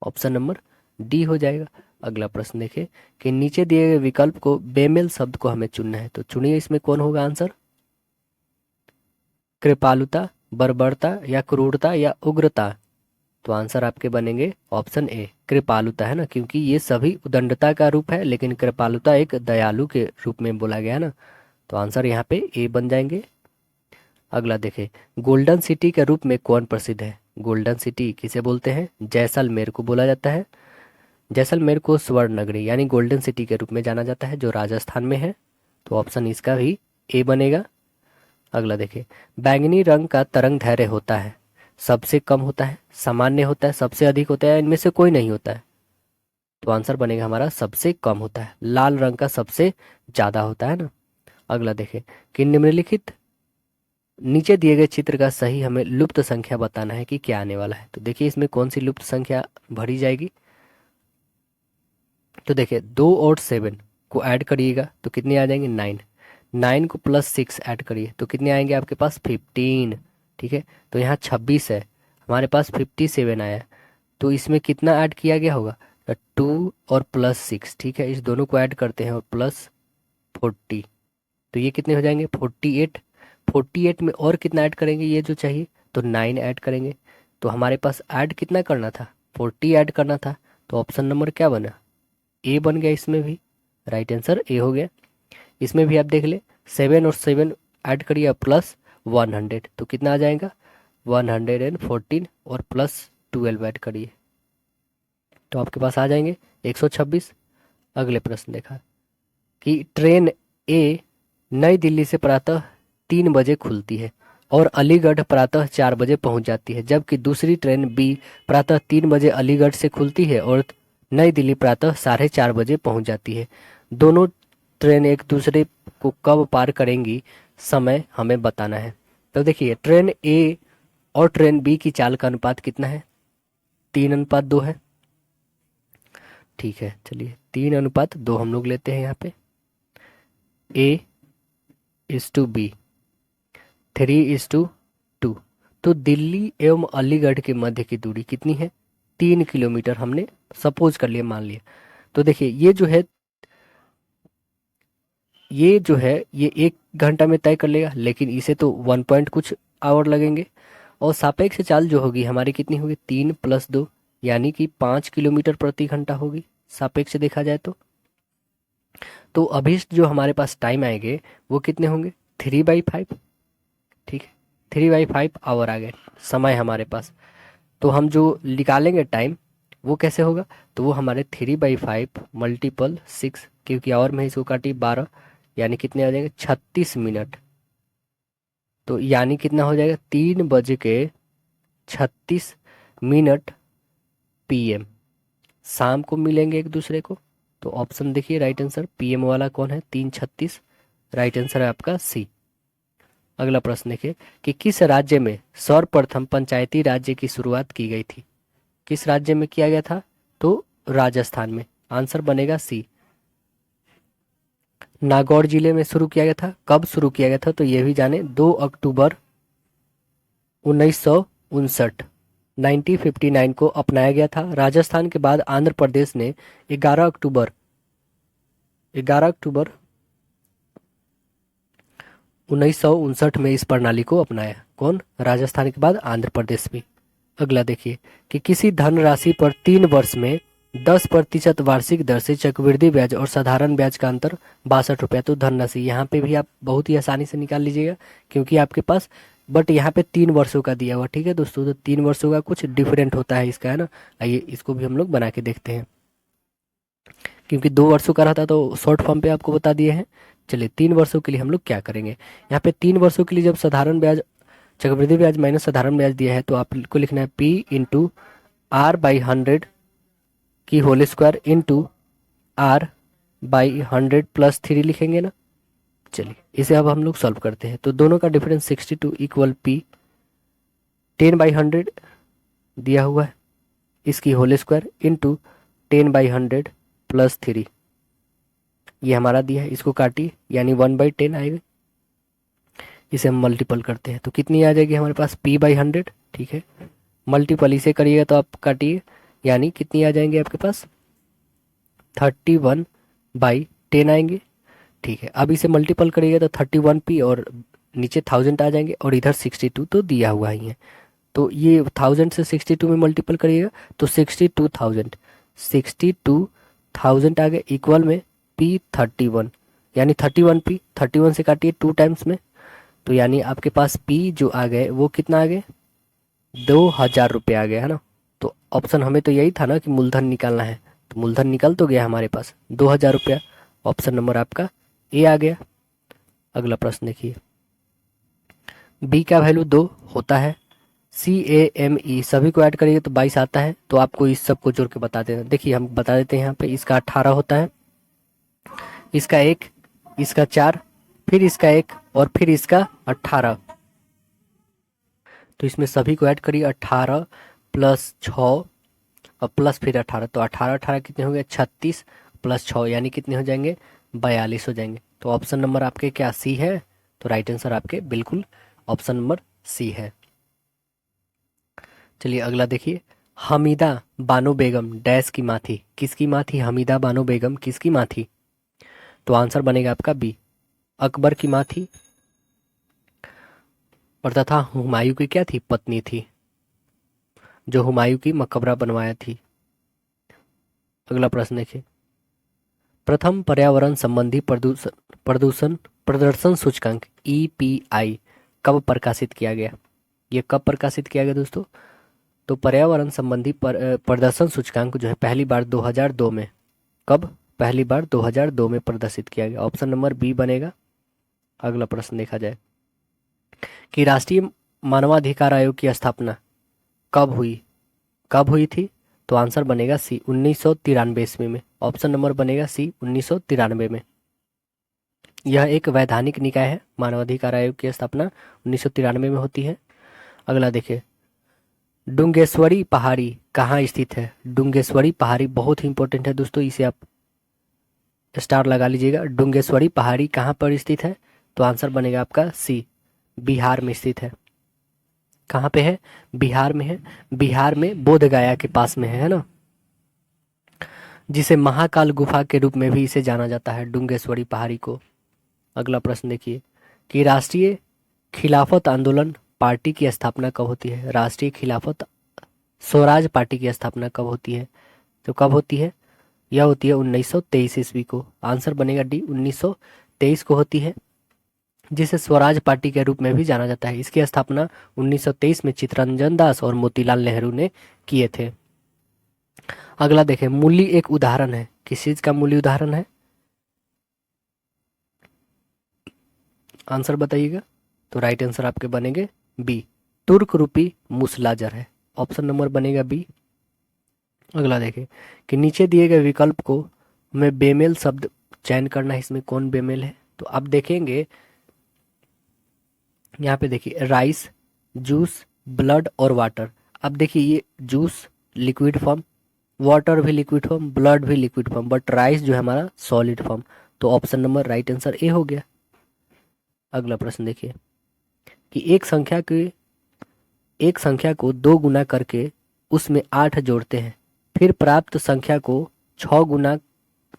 option number D हो जाएगा। अगला प्रश्न देखें कि नीचे दिए गए विकल्प को बेमेल शब्द को हमें चुनना है। तो चुनिए इसमें कौन होगा आंसर? कृपालुता, बर्बरता या क्रूरता या उग्रता? तो आंसर आपके बनेंगे ऑप्शन ए कृपालुता, है ना, क्योंकि ये सभी उदंडता का रूप है, लेकिन कृपालुता एक दयालु के रूप में बोला गया है ना। तो आंसर यहाँ पे ए बन जाएंगे। अगला देखें, गोल्डन सिटी के रूप में कौन प्रसिद्ध है? गोल्डन सिटी किसे बोलते हैं? जैसलमेर को बोला जाता है। जैसलमेर को स्वर्ण नगरी यानी गोल्डन सिटी के रूप में जाना जाता है, जो राजस्थान में है। तो ऑप्शन इसका भी ए बनेगा। अगला देखिए, बैंगनी रंग का तरंग दैर्ध्य होता है, सबसे कम होता है, सामान्य होता है, सबसे अधिक होता है, इनमें से कोई नहीं होता है? तो आंसर बनेगा हमारा सबसे कम होता है। लाल रंग का सबसे ज्यादा होता है ना। अगला देखें कि निम्नलिखित नीचे दिए गए चित्र का सही हमें लुप्त संख्या बताना है कि क्या आने वाला है। तो देखिए इसमें कौन सी लुप्त संख्या भरी जाएगी? तो देखिए 2 और 7 को ऐड करिएगा तो कितने आ जाएंगे? 9। 9 को +6 ऐड करिए तो कितने आएंगे आपके पास? 15, ठीक है। तो यहाँ 26 है, हमारे पास 57 आया। तो इसमें कितना ऐड किया गया होगा? 2 और +6, ठीक है, इस दोनों को ऐड करते हैं और +40। तो ये कितने हो जाएंगे? 48। 48 में और कितना ऐड करेंगे? ये जो चाहिए, तो 9 ऐड करेंगे। तो हमारे पास ऐड कितना करना था? 40 ऐड करना था। तो ऑप्शन नंबर क्या बना? ए बन गया। इसमें भी राइट आंसर ए हो गया। इसमें भी आप देख ले, 7 और 7 ऐड करिए +100 तो कितना आ जाएगा? 114 और +12 ऐड करिए तो आपके पास आ जाएंगे 126। अगले प्रश्न देखा कि ट्रेन ए नई दिल्ली से प्रातः 3 बजे खुलती है और अलीगढ़ प्रातः 4 बजे पहुंच जाती है, जबकि दूसरी ट्रेन बी प्रातः 3 बजे अलीगढ़ से खुलती है और नई दिल्ली प्रातः 4:30 बजे पहुंच जाती है। दोनों ट्रेन एक दूसरे को कब पार करेंगी, समय हमें बताना है। तो देखिए ट्रेन ए और ट्रेन बी की चाल का अनुपात कितना है? 3:2 है, ठीक है। चलिए 3:2 हम लोग लेते हैं यहाँ पे। A/B 3:2। तो दिल्ली एवं अलीगढ़ के मध्य की दूरी कितनी है? 3 किलोमीटर हमने सपोज कर लिया, मान लिया। तो देखिए ये जो है ये 1 घंटा में तय कर लेगा, लेकिन इसे तो 1 पॉइंट कुछ आवर लगेंगे। और सापेक्ष चाल जो होगी हमारी कितनी होगी? 3 + 2 यानी कि 5 किलोमीटर प्रति घंटा होगी सापेक्ष देखा जाए तो अभिष्ट जो हमारे पास टाइम आएंगे वो कितने होंगे? 3/5, ठीक है, 3/5 आवर आ गए समय हमारे पास। तो हम जो निकालेंगे टाइम वो कैसे होगा? तो वो हमारे 3/5 × 6, क्योंकि आवर में इसको काटी 12 यानी कितने आ जाएंगे 36 मिनट। तो यानी कितना हो जाएगा 3:36 PM शाम को मिलेंगे एक दूसरे को। तो ऑप्शन देखिए राइट आंसर PM वाला कौन है 3:36, राइट आंसर है आपका सी। अगला प्रश्न देखिए कि किस राज्य में सर्वप्रथम पंचायती राज्य की शुरुआत की गई थी। किस राज्य में किया गया था, तो राजस्थान में। आंसर बनेगा सी। नागौर जिले में शुरू किया गया था। कब शुरू किया गया था, तो ये भी जाने 2 अक्टूबर 1959 1959 को अपनाया गया था। राजस्थान के बाद आंध्र प्रदेश ने 11 अक्टूबर 1959 में इस प्रणाली को अपनाया। कौन, राजस्थान के बाद आंध्र प्रदेश भी। अगला देखिए कि किसी धनराशि पर 3 वर्ष में 10% वार्षिक दर से चक्रवृद्धि ब्याज और साधारण ब्याज का अंतर 62 रुपया। तो धनराशि यहाँ पे भी आप बहुत ही आसानी से निकाल लीजिएगा, क्योंकि आपके पास बट यहाँ पे 3 वर्षों का दिया हुआ। ठीक है दोस्तों, तो 3 वर्षों का कुछ डिफरेंट होता है इसका, है ना। आइए इसको भी हम लोग बना के देखते हैं, क्योंकि 2 वर्षों का रहता तो शॉर्ट फॉर्म पे आपको बता दिए हैं। चलिए 3 वर्षों के लिए हम लोग क्या करेंगे। यहाँ पे 3 वर्षों के लिए जब साधारण ब्याज, चक्रवृद्धि ब्याज माइनस साधारण ब्याज दिया है, तो आपको लिखना है P/R/100 की whole square into R/100 plus 3 लिखेंगे ना। चलिए इसे अब हम लोग सॉल्व करते हैं। तो दोनों का डिफरेंस 62 इक्वल P 10/100 दिया हुआ है, इसकी होल स्क्वायर इंटू 10/100 प्लस 3 ये हमारा दिया है। इसको काटिए यानी 1/10 आएगा। इसे हम मल्टीपल करते हैं तो कितनी आ जाएगी हमारे पास P/100। ठीक है, मल्टीपल इसे करिएगा तो आप काटिए, यानी कितनी आ जाएंगे आपके पास 31/10 आएंगे। ठीक है, अब इसे मल्टीपल करिएगा तो 31P और नीचे 1000 आ जाएंगे, और इधर 62 तो दिया हुआ ही है। तो ये 1000 से 62 में मल्टीपल करिएगा तो 62,000 आ गए इक्वल में P31, यानी 31P। 31 से काटिए 2 टाइम्स में, तो यानी आपके पास P जो आ गए वो कितना आ गए 2000 रुपये आ गया, है ना। तो ऑप्शन हमें तो यही था ना कि मूलधन निकालना है, तो मूलधन निकल तो गया हमारे पास 2000 रुपया। ऑप्शन नंबर आपका ए आ गया। अगला प्रश्न देखिए, B का वैल्यू 2 होता है, CAME सभी को ऐड करिए तो 22 आता है। तो आपको इस सब को जोड़ के बता देना। देखिए हम बता देते हैं यहाँ पे, इसका 18 होता है, इसका 1, इसका 4, फिर इसका 1 और फिर इसका 18। तो इसमें सभी को ऐड करिए 18 प्लस 6 और प्लस फिर 18। तो 18 18 कितने हो गए 36 प्लस 6 यानी कितने हो जाएंगे 42 हो जाएंगे। तो ऑप्शन नंबर आपके क्या सी है। तो राइट आंसर आपके बिल्कुल ऑप्शन नंबर सी है। चलिए अगला देखिए, हमीदा बानो बेगम डैश की माँ थी। किसकी माँ थी हमीदा बानो बेगम, किसकी माँ थी। तो आंसर बनेगा आपका बी, अकबर की माँ थी, और तथा हुमायूं की क्या थी पत्नी थी, जो हुमायूं की मकबरा बनवाया थी। अगला प्रश्न देखिए, प्रथम पर्यावरण संबंधी प्रदर्शन सूचकांक EPI कब प्रकाशित किया गया। ये कब प्रकाशित किया गया दोस्तों। तो पर्यावरण संबंधी प्रदर्शन सूचकांक जो है पहली बार 2002 में, कब, पहली बार 2002 में प्रदर्शित किया गया। ऑप्शन नंबर बी बनेगा। अगला प्रश्न देखा जाए कि राष्ट्रीय मानवाधिकार आयोग की स्थापना कब हुई थी। तो आंसर बनेगा सी 1993 ईस्वी में। ऑप्शन नंबर बनेगा सी 1993 में। यह एक वैधानिक निकाय है। मानवाधिकार आयोग की स्थापना 1993 में होती है। अगला देखिए, डुंगेश्वरी पहाड़ी कहाँ स्थित है। डुंगेश्वरी पहाड़ी बहुत ही इंपॉर्टेंट है दोस्तों, इसे आप स्टार लगा लीजिएगा। डुंगेश्वरी पहाड़ी कहाँ पर स्थित है। तो आंसर बनेगा आपका सी, बिहार में स्थित है। कहाँ पे है, बिहार में है। बिहार में बोध गया के पास में है ना, जिसे महाकाल गुफा के रूप में भी इसे जाना जाता है, डुंगेश्वरी पहाड़ी को। अगला प्रश्न देखिए कि राष्ट्रीय खिलाफत आंदोलन पार्टी की स्थापना कब होती है। राष्ट्रीय खिलाफत स्वराज पार्टी की स्थापना कब होती है। तो कब होती है, यह होती है 1923 ईस्वी को। आंसर बनेगा डी, 1923 को होती है, जिसे स्वराज पार्टी के रूप में भी जाना जाता है। इसकी स्थापना 1923 में चित्तरंजन दास और मोतीलाल नेहरू ने किए थे। अगला देखें, मूली एक उदाहरण है। किस चीज का मूली उदाहरण है। आंसर बताइएगा। तो राइट आंसर आपके बनेंगे बी, तुर्क रूपी मूसलाजर है। ऑप्शन नंबर बनेगा बी। अगला देखें कि नीचे दिए गए विकल्प को हमें बेमेल शब्द चयन करना है, इसमें कौन बेमेल है। तो आप देखेंगे यहाँ पे देखिए राइस, जूस, ब्लड और वाटर। अब देखिए ये जूस लिक्विड फॉर्म, वाटर भी लिक्विड फॉर्म, ब्लड भी लिक्विड फॉर्म, बट राइस जो है हमारा सॉलिड फॉर्म। तो option number right answer A हो गया। अगला प्रश्न देखिए कि एक संख्या को 2 गुना करके उसमें 8 जोड़ते हैं, फिर प्राप्त संख्या को 6 गुना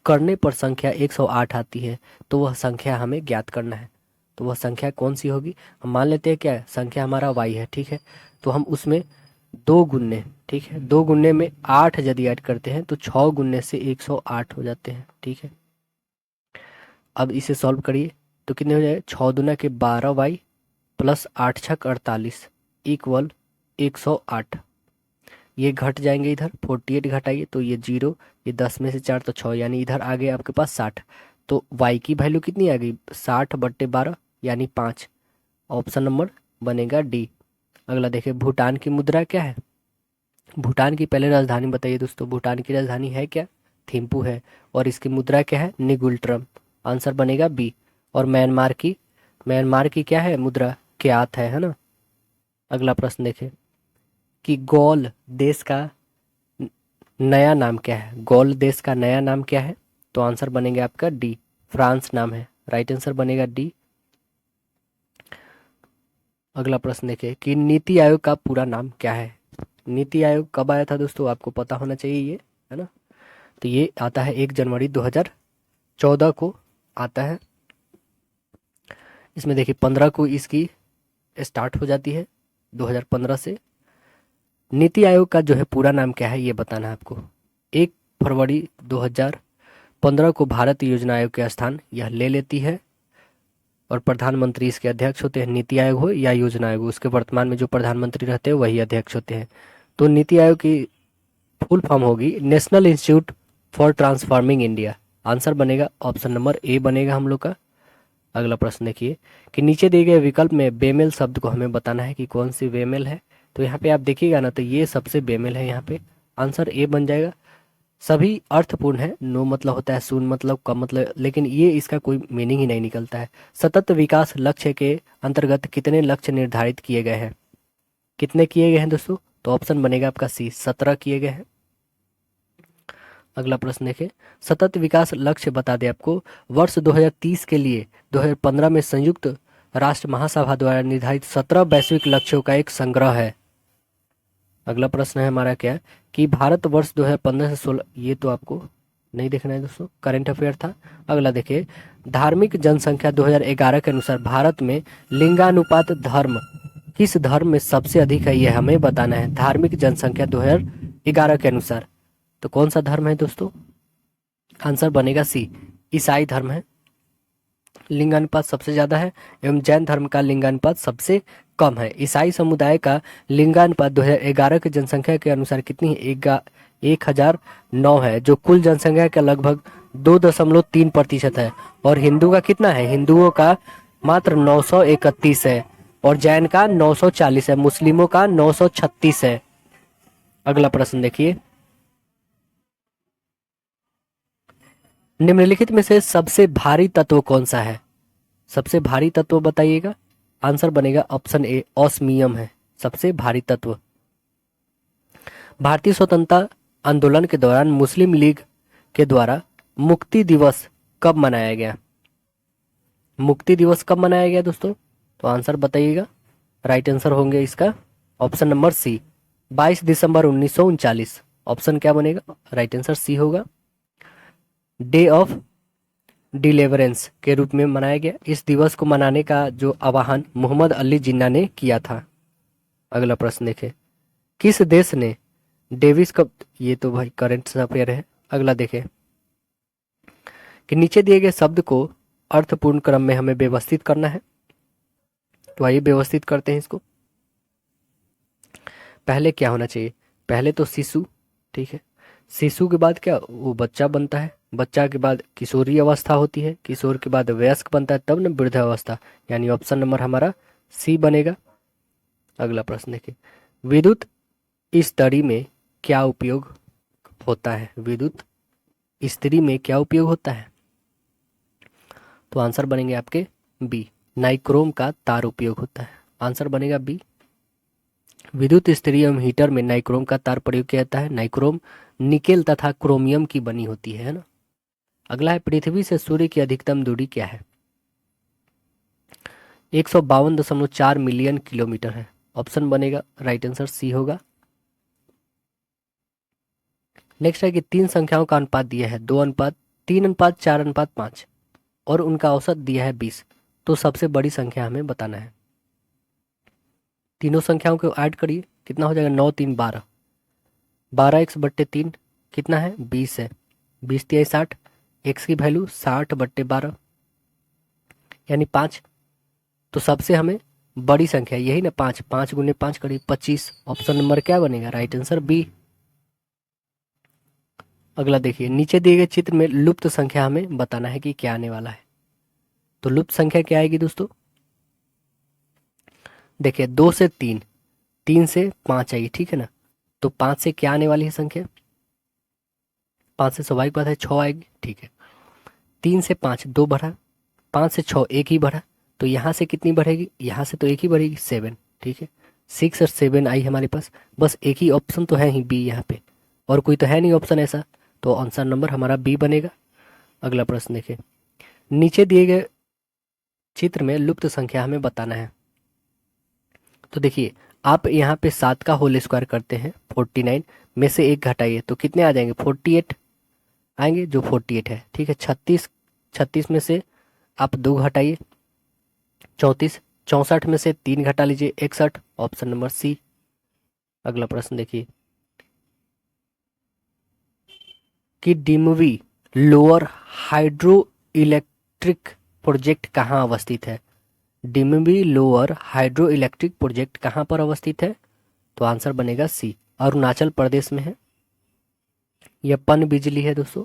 करने पर संख्या 108 आती है, तो वह संख्या हमें ज्ञात करना है। तो वह संख्या कौन सी होगी। हम मान लेते हैं क्या है, संख्या हमारा y है, ठीक है। तो हम उसमें 2 गुन्ने, ठीक है, 2 गुन्ने में 8 यदि ऐड करते हैं तो 6 गुन्ने से 108 हो जाते हैं, ठीक है। अब इसे सॉल्व करिए तो कितने हो जाए, 6 दूना के 12y प्लस 8 छक 48 इक्वल 108। ये घट जाएंगे इधर, 48 घटाइए तो ये 0, ये 10 में से 4 तो 6, यानी इधर आ गए आपके पास 60। तो y की वैल्यू कितनी आ गई, 60/12 यानी 5। ऑप्शन नंबर बनेगा डी। अगला देखिए भूटान की मुद्रा क्या है। भूटान की पहले राजधानी बताइए दोस्तों। भूटान की राजधानी है क्या, थिम्पू है। और इसकी मुद्रा क्या है, निगुल्ट्रम। आंसर बनेगा बी। और म्यांमार की क्या है मुद्रा, क्यात है ना। अगला प्रश्न देखें कि गौल देश का नया नाम क्या है। गौल देश का नया नाम क्या है। तो आंसर बनेगा आपका डी, फ्रांस नाम है। राइट आंसर बनेगा डी। अगला प्रश्न देखें कि नीति आयोग का पूरा नाम क्या है। नीति आयोग कब आया था दोस्तों, आपको पता होना चाहिए ये, है ना। तो ये आता है 1 जनवरी 2014 को आता है। इसमें देखिए 15 को इसकी स्टार्ट हो जाती है, 2015 से। नीति आयोग का जो है पूरा नाम क्या है ये बताना है आपको। 1 फरवरी 2015 को भारतीय योजना आयोग के स्थान यह ले लेती है और प्रधानमंत्री इसके अध्यक्ष होते हैं। नीति आयोग हो या योजना आयोग, उसके वर्तमान में जो प्रधानमंत्री रहते हैं वही अध्यक्ष होते हैं। तो नीति आयोग की फुल फॉर्म होगी national institute for transforming India. Answer बनेगा ऑप्शन नंबर ए बनेगा हम लोग का। अगला प्रश्न देखिए कि नीचे दिए गए विकल्प में बेमेल शब्द को हमें बताना है कि कौन सी बेमेल है। तो यहाँ पे आप देखिएगा ना, तो ये सबसे बेमेल है यहाँ पे। आंसर ए बन जाएगा। सभी अर्थपूर्ण है, नो मतलब होता है शून्य मतलब कम मतलब, लेकिन ये इसका कोई मीनिंग ही नहीं निकलता है। सतत विकास लक्ष्य के अंतर्गत कितने लक्ष्य निर्धारित किए गए हैं, कितने किए गए हैं दोस्तों। तो ऑप्शन बनेगा आपका सी, 17 किए गए हैं। अगला प्रश्न देखें, सतत विकास लक्ष्य बता दें आपको। वर्ष 2030 के लिए 2015 में संयुक्त राष्ट्र महासभा द्वारा निर्धारित 17 वैश्विक लक्ष्यों का एक संग्रह है। अगला प्रश्न है हमारा क्या कि भारत वर्ष 2015 से 16, ये तो आपको नहीं देखना है दोस्तों, करंट अफेयर था। अगला देखिए धार्मिक जनसंख्या 2011 के अनुसार भारत में लिंगानुपात धर्म किस धर्म में सबसे अधिक है, यह हमें बताना है। धार्मिक जनसंख्या 2011 के अनुसार तो कौन सा धर्म है दोस्तों। आंसर बनेगा सी, ईसाई धर्म है। लिंगानुपात सबसे ज्यादा है एवं जैन धर्म का लिंगानुपात सबसे कम है। ईसाई समुदाय का लिंगानुपात 2011 की जनसंख्या के अनुसार कितनी है, 1009 है, जो कुल जनसंख्या का लगभग 2.3% है। और हिंदू का कितना है, हिंदुओं का मात्र 931 है और जैन का 940 है, मुस्लिमों का 936 है। अगला प्रश्न देखिए, निम्नलिखित में से सबसे भारी तत्व कौन सा है। सबसे भारी तत्व बताइएगा। आंसर बनेगा ऑप्शन ए, ऑस्मियम है सबसे भारी तत्व। भारतीय स्वतंत्रता आंदोलन के दौरान मुस्लिम लीग के द्वारा मुक्ति दिवस कब मनाया गया। मुक्ति दिवस कब मनाया गया दोस्तों, तो आंसर बताइएगा। राइट आंसर होंगे इसका ऑप्शन नंबर सी, 22 दिसंबर 1939। ऑप्शन क्या बनेगा, राइट आंसर सी होगा। डे ऑफ डिलीवरेंस के रूप में मनाया गया। इस दिवस को मनाने का जो आह्वान मोहम्मद अली जिन्ना ने किया था। अगला प्रश्न देखें, किस देश ने डेविस कप, ये तो भाई करंट अफेयर है। अगला देखें कि नीचे दिए गए शब्द को अर्थपूर्ण क्रम में हमें व्यवस्थित करना है। तो आइए व्यवस्थित करते हैं इसको। पहले क्या होना चाहिए, पहले तो शिशु, ठीक है। शिशु के बाद क्या, वो बच्चा बनता है, बच्चा के बाद किशोरी अवस्था होती है, किशोर के बाद वयस्क बनता है, तब न वृद्धावस्था, यानी ऑप्शन नंबर हमारा सी बनेगा। अगला प्रश्न देखिए, विद्युत इस्त्री में क्या उपयोग होता है? विद्युत इस्त्री में क्या उपयोग होता है? तो आंसर बनेंगे आपके बी, नाइक्रोम का तार उपयोग होता है। आंसर बनेगा बी। विद्युत इस्त्री एवं हीटर में नाइक्रोम का तार प्रयोग किया जाता है। नाइक्रोम निकेल तथा क्रोमियम की बनी होती है ना। अगला है, पृथ्वी से सूर्य की अधिकतम दूरी क्या है? 152.4 मिलियन किलोमीटर है। ऑप्शन बनेगा, राइट आंसर सी होगा। नेक्स्ट है कि तीन संख्याओं का अनुपात दिया है 2:3:4:5 और उनका औसत दिया है 20, तो सबसे बड़ी संख्या हमें बताना है। तीनों संख्याओं को ऐड करिए, कितना हो जाएगा? 9 3 12, 12x/3 कितना है? 20 है। 20 3 60, x की वैल्यू 60/12 यानी 5। तो सबसे हमें बड़ी संख्या यही ना, 5, 5 गुने 5 करिए 25। ऑप्शन नंबर क्या बनेगा? Right answer B. अगला देखिए, नीचे दिए गए चित्र में लुप्त संख्या हमें बताना है कि क्या आने वाला है। तो लुप्त संख्या क्या आएगी दोस्तों? देखिए 2 से 3, 3 से 5 आएगी, ठीक है ना। तो 5 से क्या आने वाली है संख्या? 5 से स्वाभाविक बात है 6 आएगी, ठीक है। 3 से 5 2 बढ़ा, 5 से 6 एक ही बढ़ा, तो यहाँ से कितनी बढ़ेगी? यहाँ से तो एक ही बढ़ेगी 7, ठीक है। 6 और 7 आई हमारे पास, बस एक ही ऑप्शन तो है ही बी यहाँ पे, और कोई तो है नहीं ऑप्शन ऐसा, तो आंसर नंबर हमारा बी बनेगा। अगला प्रश्न देखिए, नीचे दिए गए चित्र में लुप्त संख्या हमें बताना है। तो देखिए, आप यहाँ पे 7 का होल स्क्वायर करते हैं 49 में से एक घटाइए तो कितने आ जाएंगे? 48 आएंगे, जो 48 है, ठीक है। 36 में से आप 2 घटाइए 34, 64 में से 3 घटा लीजिए 61, ऑप्शन नंबर सी। अगला प्रश्न देखिए कि डिमवी लोअर हाइड्रो इलेक्ट्रिक प्रोजेक्ट कहाँ अवस्थित है? डिमवी लोअर हाइड्रो इलेक्ट्रिक प्रोजेक्ट कहाँ पर अवस्थित है? तो आंसर बनेगा सी, अरुणाचल प्रदेश में है। यह पन बिजली है दोस्तों।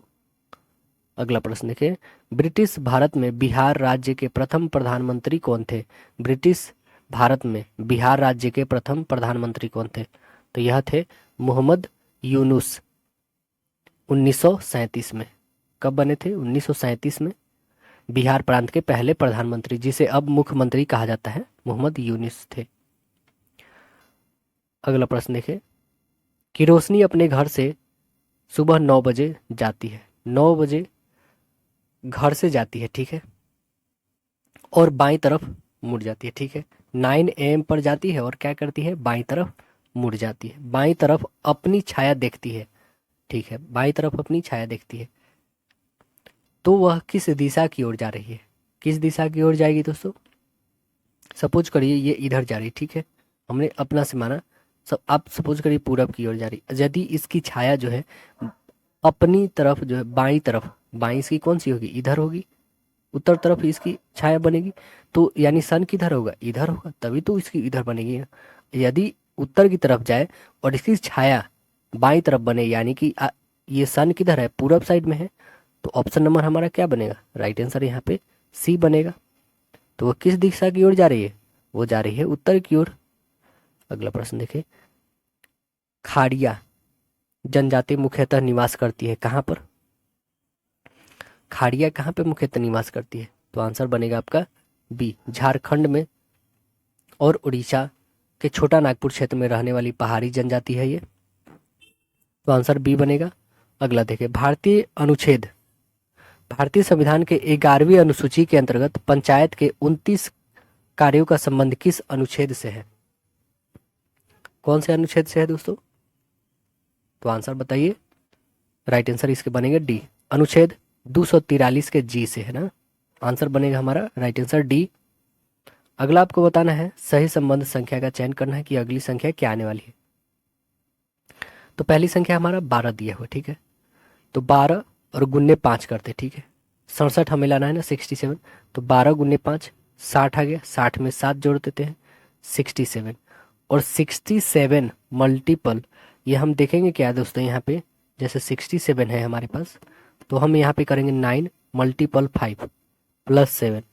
अगला प्रश्न देखिए, ब्रिटिश भारत में बिहार राज्य के प्रथम प्रधानमंत्री कौन थे? ब्रिटिश भारत में बिहार राज्य के प्रथम प्रधानमंत्री कौन थे? तो यह थे मोहम्मद यूनुस, 1937 में। कब बने थे? 1937 में। बिहार प्रांत के पहले प्रधानमंत्री, जिसे अब मुख्यमंत्री कहा जाता है, मोहम्मद यूनुस थे। अगला प्रश्न देखिए कि रोशनी अपने घर से सुबह 9 बजे जाती है, 9 बजे घर से जाती है, ठीक है, और बाईं तरफ मुड़ जाती है, ठीक है। 9 AM पर जाती है और क्या करती है? बाईं तरफ मुड़ जाती है, बाईं तरफ अपनी छाया देखती है, ठीक है, बाईं तरफ अपनी छाया देखती है। तो वह किस दिशा की ओर जा रही है? किस दिशा की ओर जाएगी दोस्तों? सपोज करिए ये इधर जा रही है, ठीक है, हमने अपना से माना। सब आप सपोज करिए पूरब की ओर जा रही, यदि इसकी छाया जो है अपनी तरफ जो है बाईं तरफ, बाईं इसकी कौन सी होगी? इधर होगी, उत्तर तरफ इसकी छाया बनेगी, तो यानी सन किधर होगा? इधर होगा, तभी तो इसकी इधर बनेगी ना। यदि उत्तर की तरफ जाए और इसकी छाया बाईं तरफ बने, यानी कि ये सन किधर है? पूरब साइड में है, तो ऑप्शन नंबर हमारा क्या बनेगा? राइट आंसर यहाँ पे सी बनेगा। तो वो किस दिशा की ओर जा रही है? वो जा रही है उत्तर की ओर। अगला प्रश्न देखें, खाड़िया जनजाति मुख्यतः निवास करती है कहाँ पर? खाड़िया कहाँ पे मुख्यतः निवास करती है? तो आंसर बनेगा आपका बी, झारखंड में और उड़ीसा के छोटा नागपुर क्षेत्र में रहने वाली पहाड़ी जनजाति है ये, तो आंसर बी बनेगा। अगला देखिए, भारतीय संविधान के 11वीं अनुसूची के अंतर्गत पंचायत के 29 कार्यों का संबंध किस अनुच्छेद से है? कौन से अनुच्छेद से है दोस्तों? तो आंसर बताइए। राइट आंसर इसके बनेगा डी, अनुच्छेद 243 के जी से है ना। आंसर बनेगा हमारा राइट आंसर डी। अगला आपको बताना है सही संबंध संख्या का चयन करना है कि अगली संख्या क्या आने वाली है। तो पहली संख्या हमारा 12 दिया हुआ, ठीक है, तो 12 और गुन्ने 5 करते, ठीक है। 67 हमें लाना है ना, 67, तो 12 गुन्ने 5 60 आ गया, 60 में 7 जोड़ देते हैं 67, और 67 मल्टीपल ये हम देखेंगे क्या है दोस्तों, यहाँ पे जैसे 67 है हमारे पास, तो हम यहाँ पे करेंगे 9 मल्टीपल 5 प्लस 7,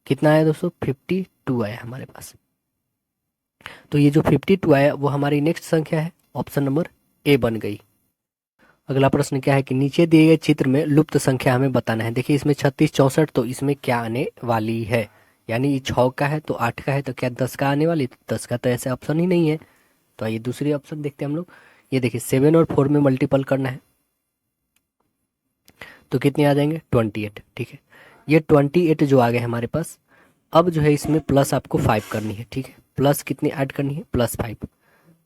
कितना आया दोस्तों 52 आया हमारे पास। तो ये जो 52 आया वो हमारी नेक्स्ट संख्या है, ऑप्शन नंबर ए बन गई। अगला प्रश्न क्या है कि नीचे दिए गए चित्र में लुप्त संख्या हमें बताना है। देखिए इसमें 36 64, तो इसमें क्या आने वाली है, यानी ये 6 का है तो 8 का है, तो क्या 10 का आने वाली, 10 का तो ऐसे ऑप्शन ही नहीं है। तो आइए दूसरी ऑप्शन देखते हैं हम लोग। ये देखिए 7 और 4 में मल्टीपल करना है तो कितने आ जाएंगे 28, ठीक है। ये 28 जो आ गए हमारे पास, अब जो है इसमें प्लस आपको 5 करनी है, ठीक है। प्लस कितनी ऐड करनी है, +5,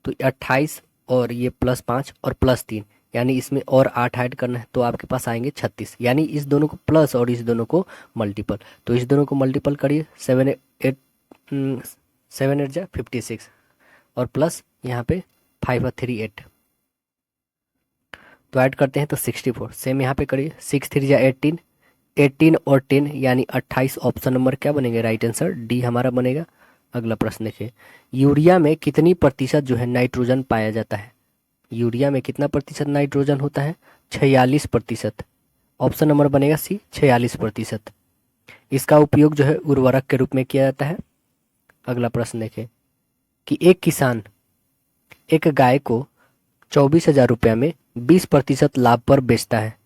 तो 28 और ये +5 और +3, यानी इसमें और 8 ऐड करना है तो आपके पास आएंगे 36, यानी इस दोनों को प्लस और इस दोनों को मल्टीपल, तो इस दोनों को मल्टीपल करिए 7 8 7 8 जा 56 और प्लस यहाँ पे 5 और 3 8, तो ऐड करते हैं तो 64। सेम यहाँ पे करिए 6 3 जा 18, 18 और 10 यानी 28, ऑप्शन नंबर क्या बनेगा, राइट आंसर डी हमारा बनेगा। अगला प्रश्न देखिए, यूरिया में कितनी प्रतिशत जो है नाइट्रोजन पाया जाता है। यूरिया में कितना प्रतिशत नाइट्रोजन होता है, 46%, ऑप्शन नंबर बनेगा सी 46%। इसका उपयोग जो है उर्वरक के रूप में किया जाता है। अगला प्रश्न देखें कि एक किसान एक गाय को 24,000 रुपये में 20% लाभ पर बेचता है,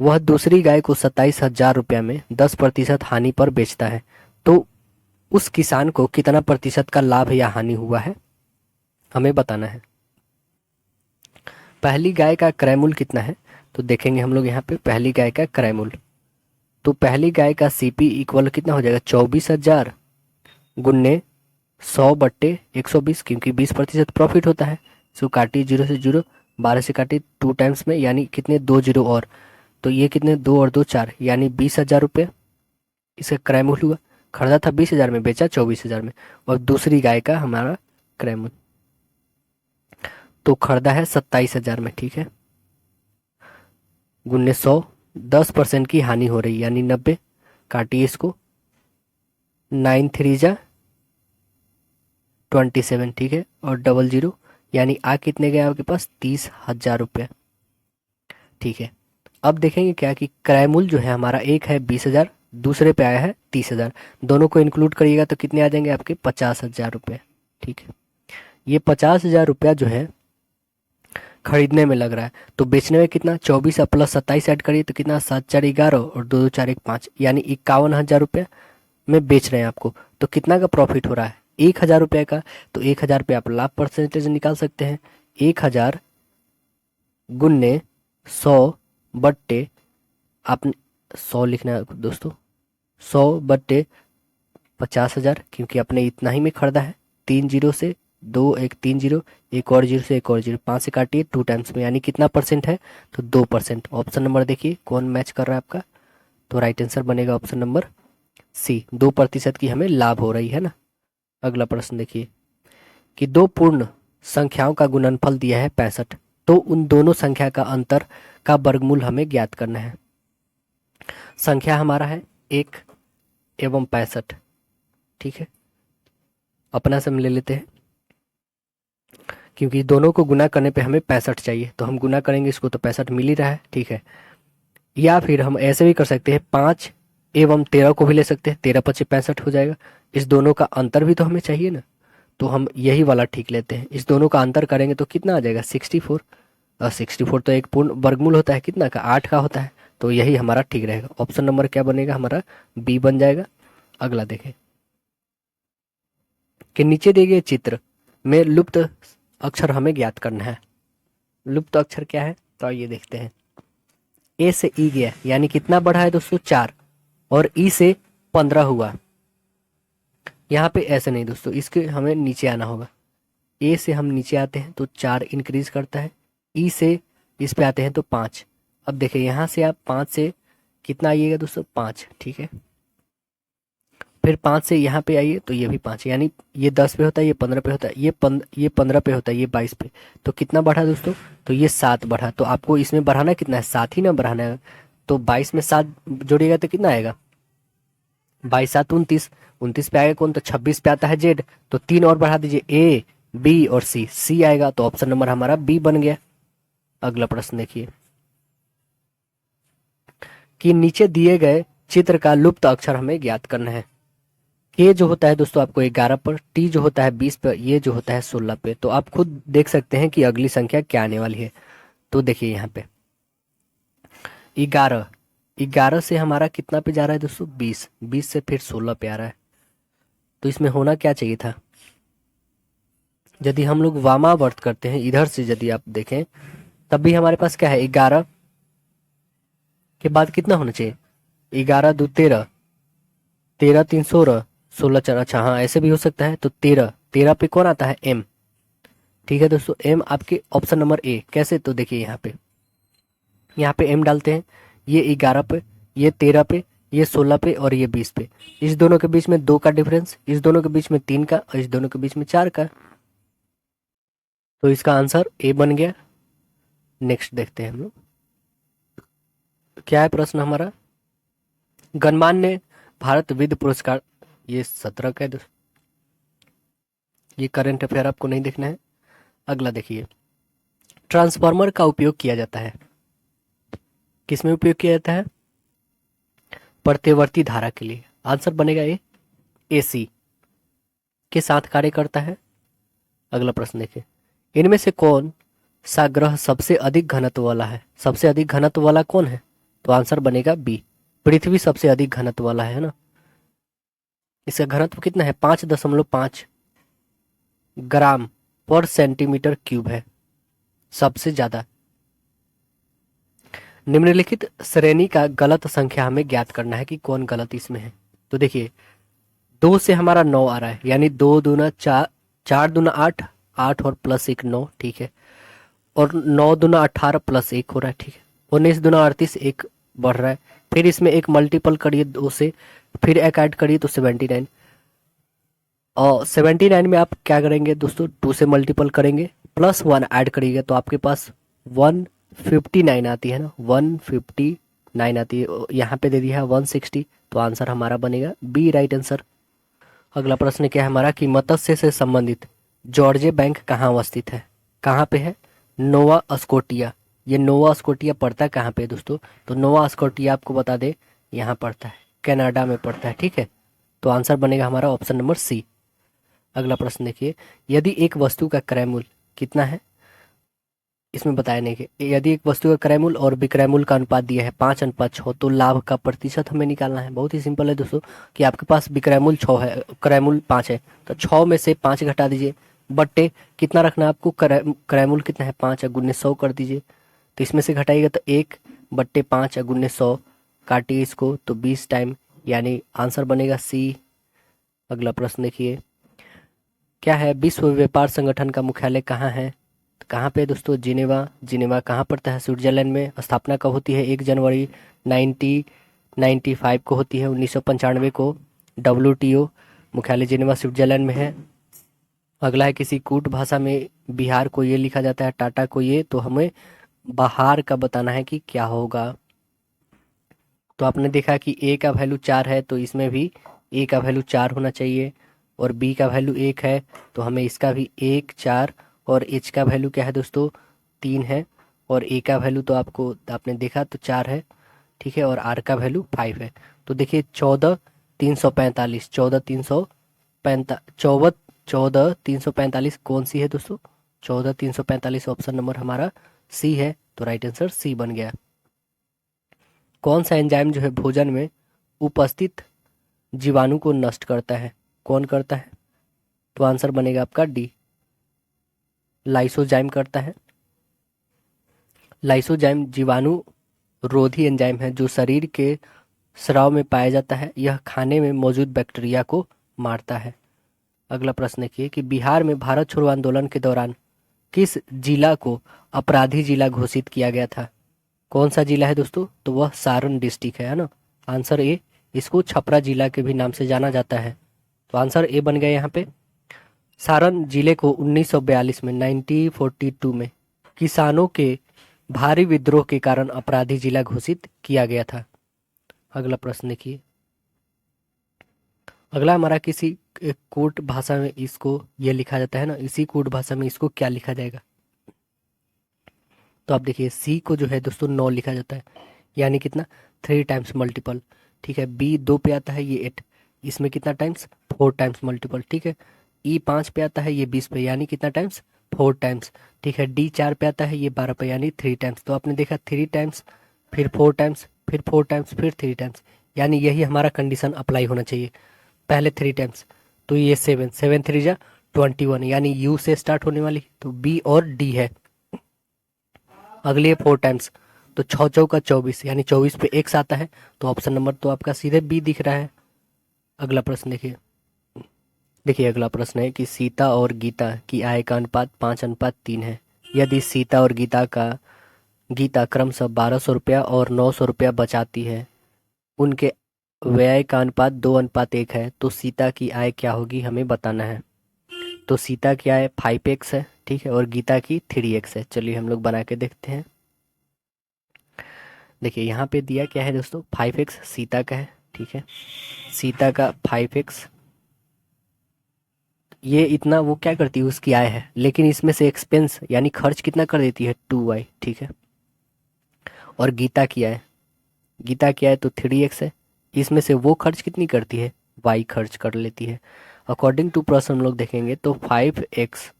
वह दूसरी गाय को 27,000 रुपये में 10% हानि पर बेचता है, तो उस किसान को कितना प्रतिशत का लाभ या हानि हुआ है, हमें बताना है। पहली गाय का क्रय मूल्य कितना है, तो देखेंगे हम लोग यहाँ पे पहली गाय का क्रय मूल्य, तो पहली गाय का सीपी इक्वल कितना हो जाएगा 24,000 गुन्ने 100/120, क्योंकि 20% प्रॉफिट होता है। सो काटिए 0 से 0, 12 से काटिए 2 टाइम्स में, यानी कितने 2 0 और, तो ये कितने 2 और 2 4, यानी 20,000 रुपये इसका क्रय मूल्य हुआ। खरीदा था 20,000 में, बेचा 24,000 में। और दूसरी गाय का हमारा क्रय मूल्य तो खरीदा है 27,000 में, ठीक है, गुन्ने 100, 10% की हानि हो रही यानी 90, काटिए इसको 9 3 जा 27, ठीक है, और 00 यानी आ कितने गए आपके पास 30,000 रुपये, ठीक है। अब देखेंगे क्या कि क्रय मूल्य जो है हमारा एक है 20,000, दूसरे पे आया है 30,000, दोनों को इंक्लूड करिएगा तो कितने आ जाएंगे आपके 50,000 रुपये, ठीक है। ये 50,000 रुपया जो है खरीदने में लग रहा है, तो बेचने में कितना 24 प्लस 27 ऐड करिए तो कितना 7 4 11 और 2 2 4 1 5, यानी 51,000 रुपये में बेच रहे हैं आपको, तो कितना का प्रॉफिट हो रहा है 1,000 रुपये का। तो 1,000 पे आप लाभ परसेंटेज निकाल सकते हैं, 1,000 गुन्ने 100 आप 100 लिखना है दोस्तों, 100/50,000, क्योंकि आपने इतना ही में खरीदा है, 3 0 से 2 1 3 0, एक और 0 से एक और 0, 5 से काटिए 2 टाइम्स में, यानी कितना परसेंट है तो 2%। ऑप्शन नंबर देखिए कौन मैच कर रहा है आपका, तो राइट आंसर बनेगा ऑप्शन नंबर सी, 2% की हमें लाभ हो रही है ना। अगला प्रश्न देखिए कि दो पूर्ण संख्याओं का गुणनफल दिया है 65, तो उन दोनों संख्या का अंतर का वर्गमूल हमें ज्ञात करना है। संख्या हमारा है 1 एवं 65, ठीक है, अपना से हम ले लेते हैं, क्योंकि दोनों को गुना करने पे हमें 65 चाहिए, तो हम गुना करेंगे इसको तो 65 मिल ही रहा है, ठीक है। या फिर हम ऐसे भी कर सकते हैं 5 एवं 13 को भी ले सकते हैं, 13 5 65 हो जाएगा। इस दोनों का अंतर भी तो हमें चाहिए ना, तो हम यही वाला ठीक लेते हैं, इस दोनों का अंतर करेंगे तो कितना आ जाएगा 64, और 64 तो एक पूर्ण वर्गमूल होता है कितना का 8 का होता है, तो यही हमारा ठीक रहेगा। ऑप्शन नंबर क्या बनेगा हमारा बी बन जाएगा। अगला देखें कि नीचे दिए गए चित्र में लुप्त अक्षर हमें ज्ञात करना है। लुप्त अक्षर क्या है तो ये देखते हैं, ए से ई गया, यानी कितना बढ़ा है दोस्तों 4, और ई से 15 हुआ। यहाँ पे ऐसे नहीं दोस्तों, इसके हमें नीचे आना होगा, ए से हम नीचे आते हैं तो 4 इंक्रीज करता है, ई से इस पे आते हैं तो 5। अब देखिए यहाँ से आप 5 से कितना आइएगा दोस्तों 5, ठीक है, फिर 5 से यहाँ पे आइए तो ये भी 5, यानी ये 10 पे होता है, ये 15 पे होता है, ये 15 पे होता है, ये 22 पे, तो कितना बढ़ा दोस्तों तो ये 7 बढ़ा। तो आपको इसमें बढ़ाना कितना है 7 ही ना बढ़ाना है, तो 22 में 7 जोड़िएगा तो कितना आएगा 22 7 29, 29 पे आएगा कौन तो 26 पे आता है जेड, तो 3 और बढ़ा दीजिए ए बी और सी, सी आएगा, तो ऑप्शन नंबर हमारा बी बन गया। अगला प्रश्न देखिए कि नीचे दिए गए चित्र का लुप्त अक्षर हमें ज्ञात करना है। के जो होता है दोस्तों आपको 11 पर, टी जो होता है 20 पर, ये जो होता है 16 पे। तो आप खुद देख सकते हैं कि अगली संख्या क्या आने वाली है। तो देखिए यहाँ पे 11, 11 से हमारा कितना पे जा रहा है दोस्तों, 20, 20 से फिर 16 पे आ रहा है। तो इसमें होना क्या चाहिए था, यदि हम लोग वामावर्त करते हैं इधर से, यदि आप देखें तब भी हमारे पास क्या है, 11 के बाद कितना होना चाहिए, 11 दो 13, 13 3 16, 16 4, अच्छा हाँ ऐसे भी हो सकता है। तो 13, 13 पे कौन आता है, एम। ठीक है दोस्तों, एम आपके ऑप्शन नंबर ए। कैसे, तो देखिए यहाँ पे एम डालते हैं, ये 11 पे, ये 13 पे, ये 16 पे और ये 20 पे। इस दोनों के बीच में 2 का डिफरेंस, इस दोनों के बीच में 3 का और इस दोनों के बीच में 4 का। तो इसका आंसर ए बन गया। नेक्स्ट देखते हैं हम लोग, क्या है प्रश्न हमारा, गणमान्य भारत विद्य पुरस्कार, ये 17 का है दोस्तों। ये करंट अफेयर आपको नहीं देखना है। अगला देखिए, ट्रांसफार्मर का उपयोग किया जाता है, किसमें उपयोग किया जाता है, प्रत्यवर्ती धारा के लिए। आंसर बनेगा ए, एसी के साथ कार्य करता है। अगला प्रश्न देखिए, इनमें से कौन सा ग्रह सबसे अधिक घनत्व वाला है, सबसे अधिक घनत्व वाला कौन है। तो आंसर बनेगा बी, पृथ्वी सबसे अधिक घनत्व वाला है ना। इसका घनत्व कितना है, 5.5 ग्राम पर सेंटीमीटर क्यूब है, सबसे ज्यादा। निम्नलिखित श्रेणी का गलत संख्या हमें ज्ञात करना है कि कौन गलत इसमें है। तो देखिए 2 से हमारा 9 आ रहा है, यानी 2 दूना 4, 4 दूना 8, 8 और प्लस 1 9, ठीक है। और 9 दूना 18 प्लस 1 हो रहा है, ठीक है। 19 दूना 38, 1 बढ़ रहा है। फिर इसमें एक मल्टीपल करिए 2 से, फिर एक ऐड करिए तो 79। और 79 में आप क्या करेंगे दोस्तों, 2 से मल्टीपल करेंगे प्लस 1 ऐड करिएगा तो आपके पास 159 आती है ना, 159 आती है। यहाँ पे दे दिया है 160, तो आंसर हमारा बनेगा बी, राइट आंसर। अगला प्रश्न क्या है हमारा कि मत्स्य से संबंधित जॉर्जे बैंक कहाँ अवस्थित है, कहाँ पे है, नोवा स्कोटिया। ये नोवा स्कोटिया पड़ता है कहाँ पे दोस्तों, तो नोवा स्कोटिया आपको बता दे यहाँ पड़ता है, कनाडा में पड़ता है, ठीक है। तो आंसर बनेगा हमारा ऑप्शन नंबर सी। अगला प्रश्न देखिए, यदि एक वस्तु का क्रय मूल्य कितना है, इसमें बताया नहीं कि यदि एक वस्तु का क्रय मूल्य और विक्रय मूल्य का अनुपात दिया है 5:6, तो लाभ का प्रतिशत हमें निकालना है। बहुत ही सिंपल है दोस्तों, कि आपके पास विक्रय मूल्य 6 है, क्रय मूल्य 5 है, तो 6 में से 5 घटा दीजिए, बट्टे कितना रखना है आपको, क्रय मूल्य कितना है 5 गुने 100 कर दीजिए। तो इसमें से घटाइएगा तो 1/5 गुने 100, काटिए इसको तो 20 टाइम, यानी आंसर बनेगा सी। अगला प्रश्न देखिए, क्या है, विश्व व्यापार संगठन का मुख्यालय कहाँ है, कहाँ पे दोस्तों, जिनेवा। जिनेवा कहाँ पड़ता है, स्विट्जरलैंड में। स्थापना कब होती है, 1 जनवरी 1995 को होती है, 1995 को। WTO मुख्यालय जिनेवा स्विट्जरलैंड में है। अगला है, किसी कूट भाषा में बिहार को ये लिखा जाता है, टाटा को ये, तो हमें बाहर का बताना है कि क्या होगा। तो आपने देखा कि ए का वैल्यू 4 है, तो इसमें भी ए का वैल्यू 4 होना चाहिए, और बी का वैल्यू 1 है, तो हमें इसका भी 1 4, और एच का वैल्यू क्या है दोस्तों, 3 है, और ए का वैल्यू तो आपने देखा तो 4 है, ठीक है, और आर का वैल्यू 5 है। तो देखिए 14,345, 14,345 कौन सी है दोस्तों, 14,345 ऑप्शन नंबर हमारा सी है, तो राइट आंसर सी बन गया। कौन सा एंजाइम जो है भोजन में उपस्थित जीवाणु को नष्ट करता है, कौन करता है, तो आंसर बनेगा आपका डी, लाइसोजाइम करता है। लाइसोजाइम जीवाणु रोधी एंजाइम है जो शरीर के स्राव में पाया जाता है, यह खाने में मौजूद बैक्टीरिया को मारता है। अगला प्रश्न देखिए कि बिहार में भारत छोड़ो आंदोलन के दौरान किस जिला को अपराधी जिला घोषित किया गया था, कौन सा जिला है दोस्तों, तो वह सारण डिस्ट्रिक्ट है ना। आंसर ए, इसको छपरा जिला के भी नाम से जाना जाता है, तो आंसर ए बन गया यहाँ पे। सारण जिले को 1942 में 1942 में किसानों के भारी विद्रोह के कारण अपराधी जिला घोषित किया गया था। अगला प्रश्न देखिए, अगला हमारा किसी कोट भाषा में इसको ये लिखा जाता है ना, इसी कोट भाषा में इसको क्या लिखा जाएगा, तो आप देखिए सी को जो है दोस्तों 9 लिखा जाता है, यानी कितना 3 टाइम्स मल्टीपल, ठीक है। बी 2 पे आता है ये 8, इसमें कितना टाइम्स 4 टाइम्स मल्टीपल, ठीक है। ई 5 पे आता है ये 20 पे, यानी कितना टाइम्स 4 टाइम्स, ठीक है। डी 4 पे आता है ये 12 पे, यानी 3 टाइम्स। तो आपने देखा 3 टाइम्स, फिर 4 टाइम्स, फिर 4 टाइम्स, फिर 3 टाइम्स, यानी यही हमारा कंडीशन अप्लाई होना चाहिए। पहले 3 टाइम्स, तो ये 7, 7 3 जा 21, यानी यू से स्टार्ट होने वाली, तो बी और डी है। अगली है 4 टाइम्स, तो 6 चौका 24, यानी 24 पे एक्स आता है, तो ऑप्शन नंबर तो आपका सीधे बी दिख रहा है। अगला प्रश्न देखिए। देखिए अगला प्रश्न है कि सीता और गीता की आय का अनुपात 5:3 है। यदि सीता और गीता क्रमशः 1200 रुपया और 900 रुपया बचाती है, उनके व्यय का अनुपात 2:1 है, तो सीता की आय क्या होगी हमें बताना है। तो सीता की आय 5x है, ठीक है, और गीता की 3x है। चलिए हम लोग बना के देखते हैं। देखिए यहाँ पे दिया क्या है दोस्तों, 5x सीता का है, ठीक है। सीता का 5x, ये इतना वो क्या करती है उसकी आय है, लेकिन इसमें से एक्सपेंस यानी खर्च कितना कर देती है 2y, ठीक है। और गीता की आय तो 3x है, इसमें से वो खर्च कितनी करती है y खर्च कर लेती है। अकॉर्डिंग टू प्रश्न हम लोग देखेंगे तो 5x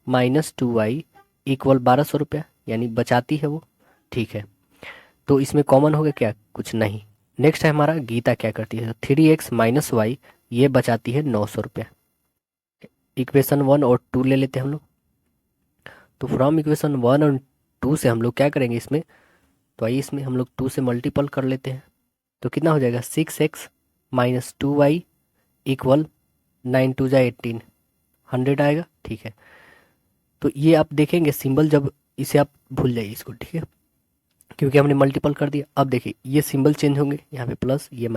माइनस 2y इक्वल 1200 रुपया, यानी बचाती है वो, ठीक है। तो इसमें कॉमन होगा क्या, कुछ नहीं। नेक्स्ट है हमारा गीता क्या करती है, 3x माइनस वाई, ये बचाती है 900 रुपया। इक्वेशन 1 और 2 ले लेते हैं हम लोग। तो फ्रॉम इक्वेशन 1 और 2 से हम लोग क्या करेंगे इसमें, तो आइए इसमें हम लोग 2 से मल्टीपल कर लेते हैं। तो कितना हो जाएगा 6x माइनस 2y इक्वल 9 2 जा 18, 100 आएगा, ठीक है। तो ये आप देखेंगे सिंबल, जब इसे आप भूल जाइए इसको, ठीक है, क्योंकि हमने मल्टीपल कर दिया। अब देखिए ये सिंबल चेंज होंगे, यहाँ पे प्लस, ये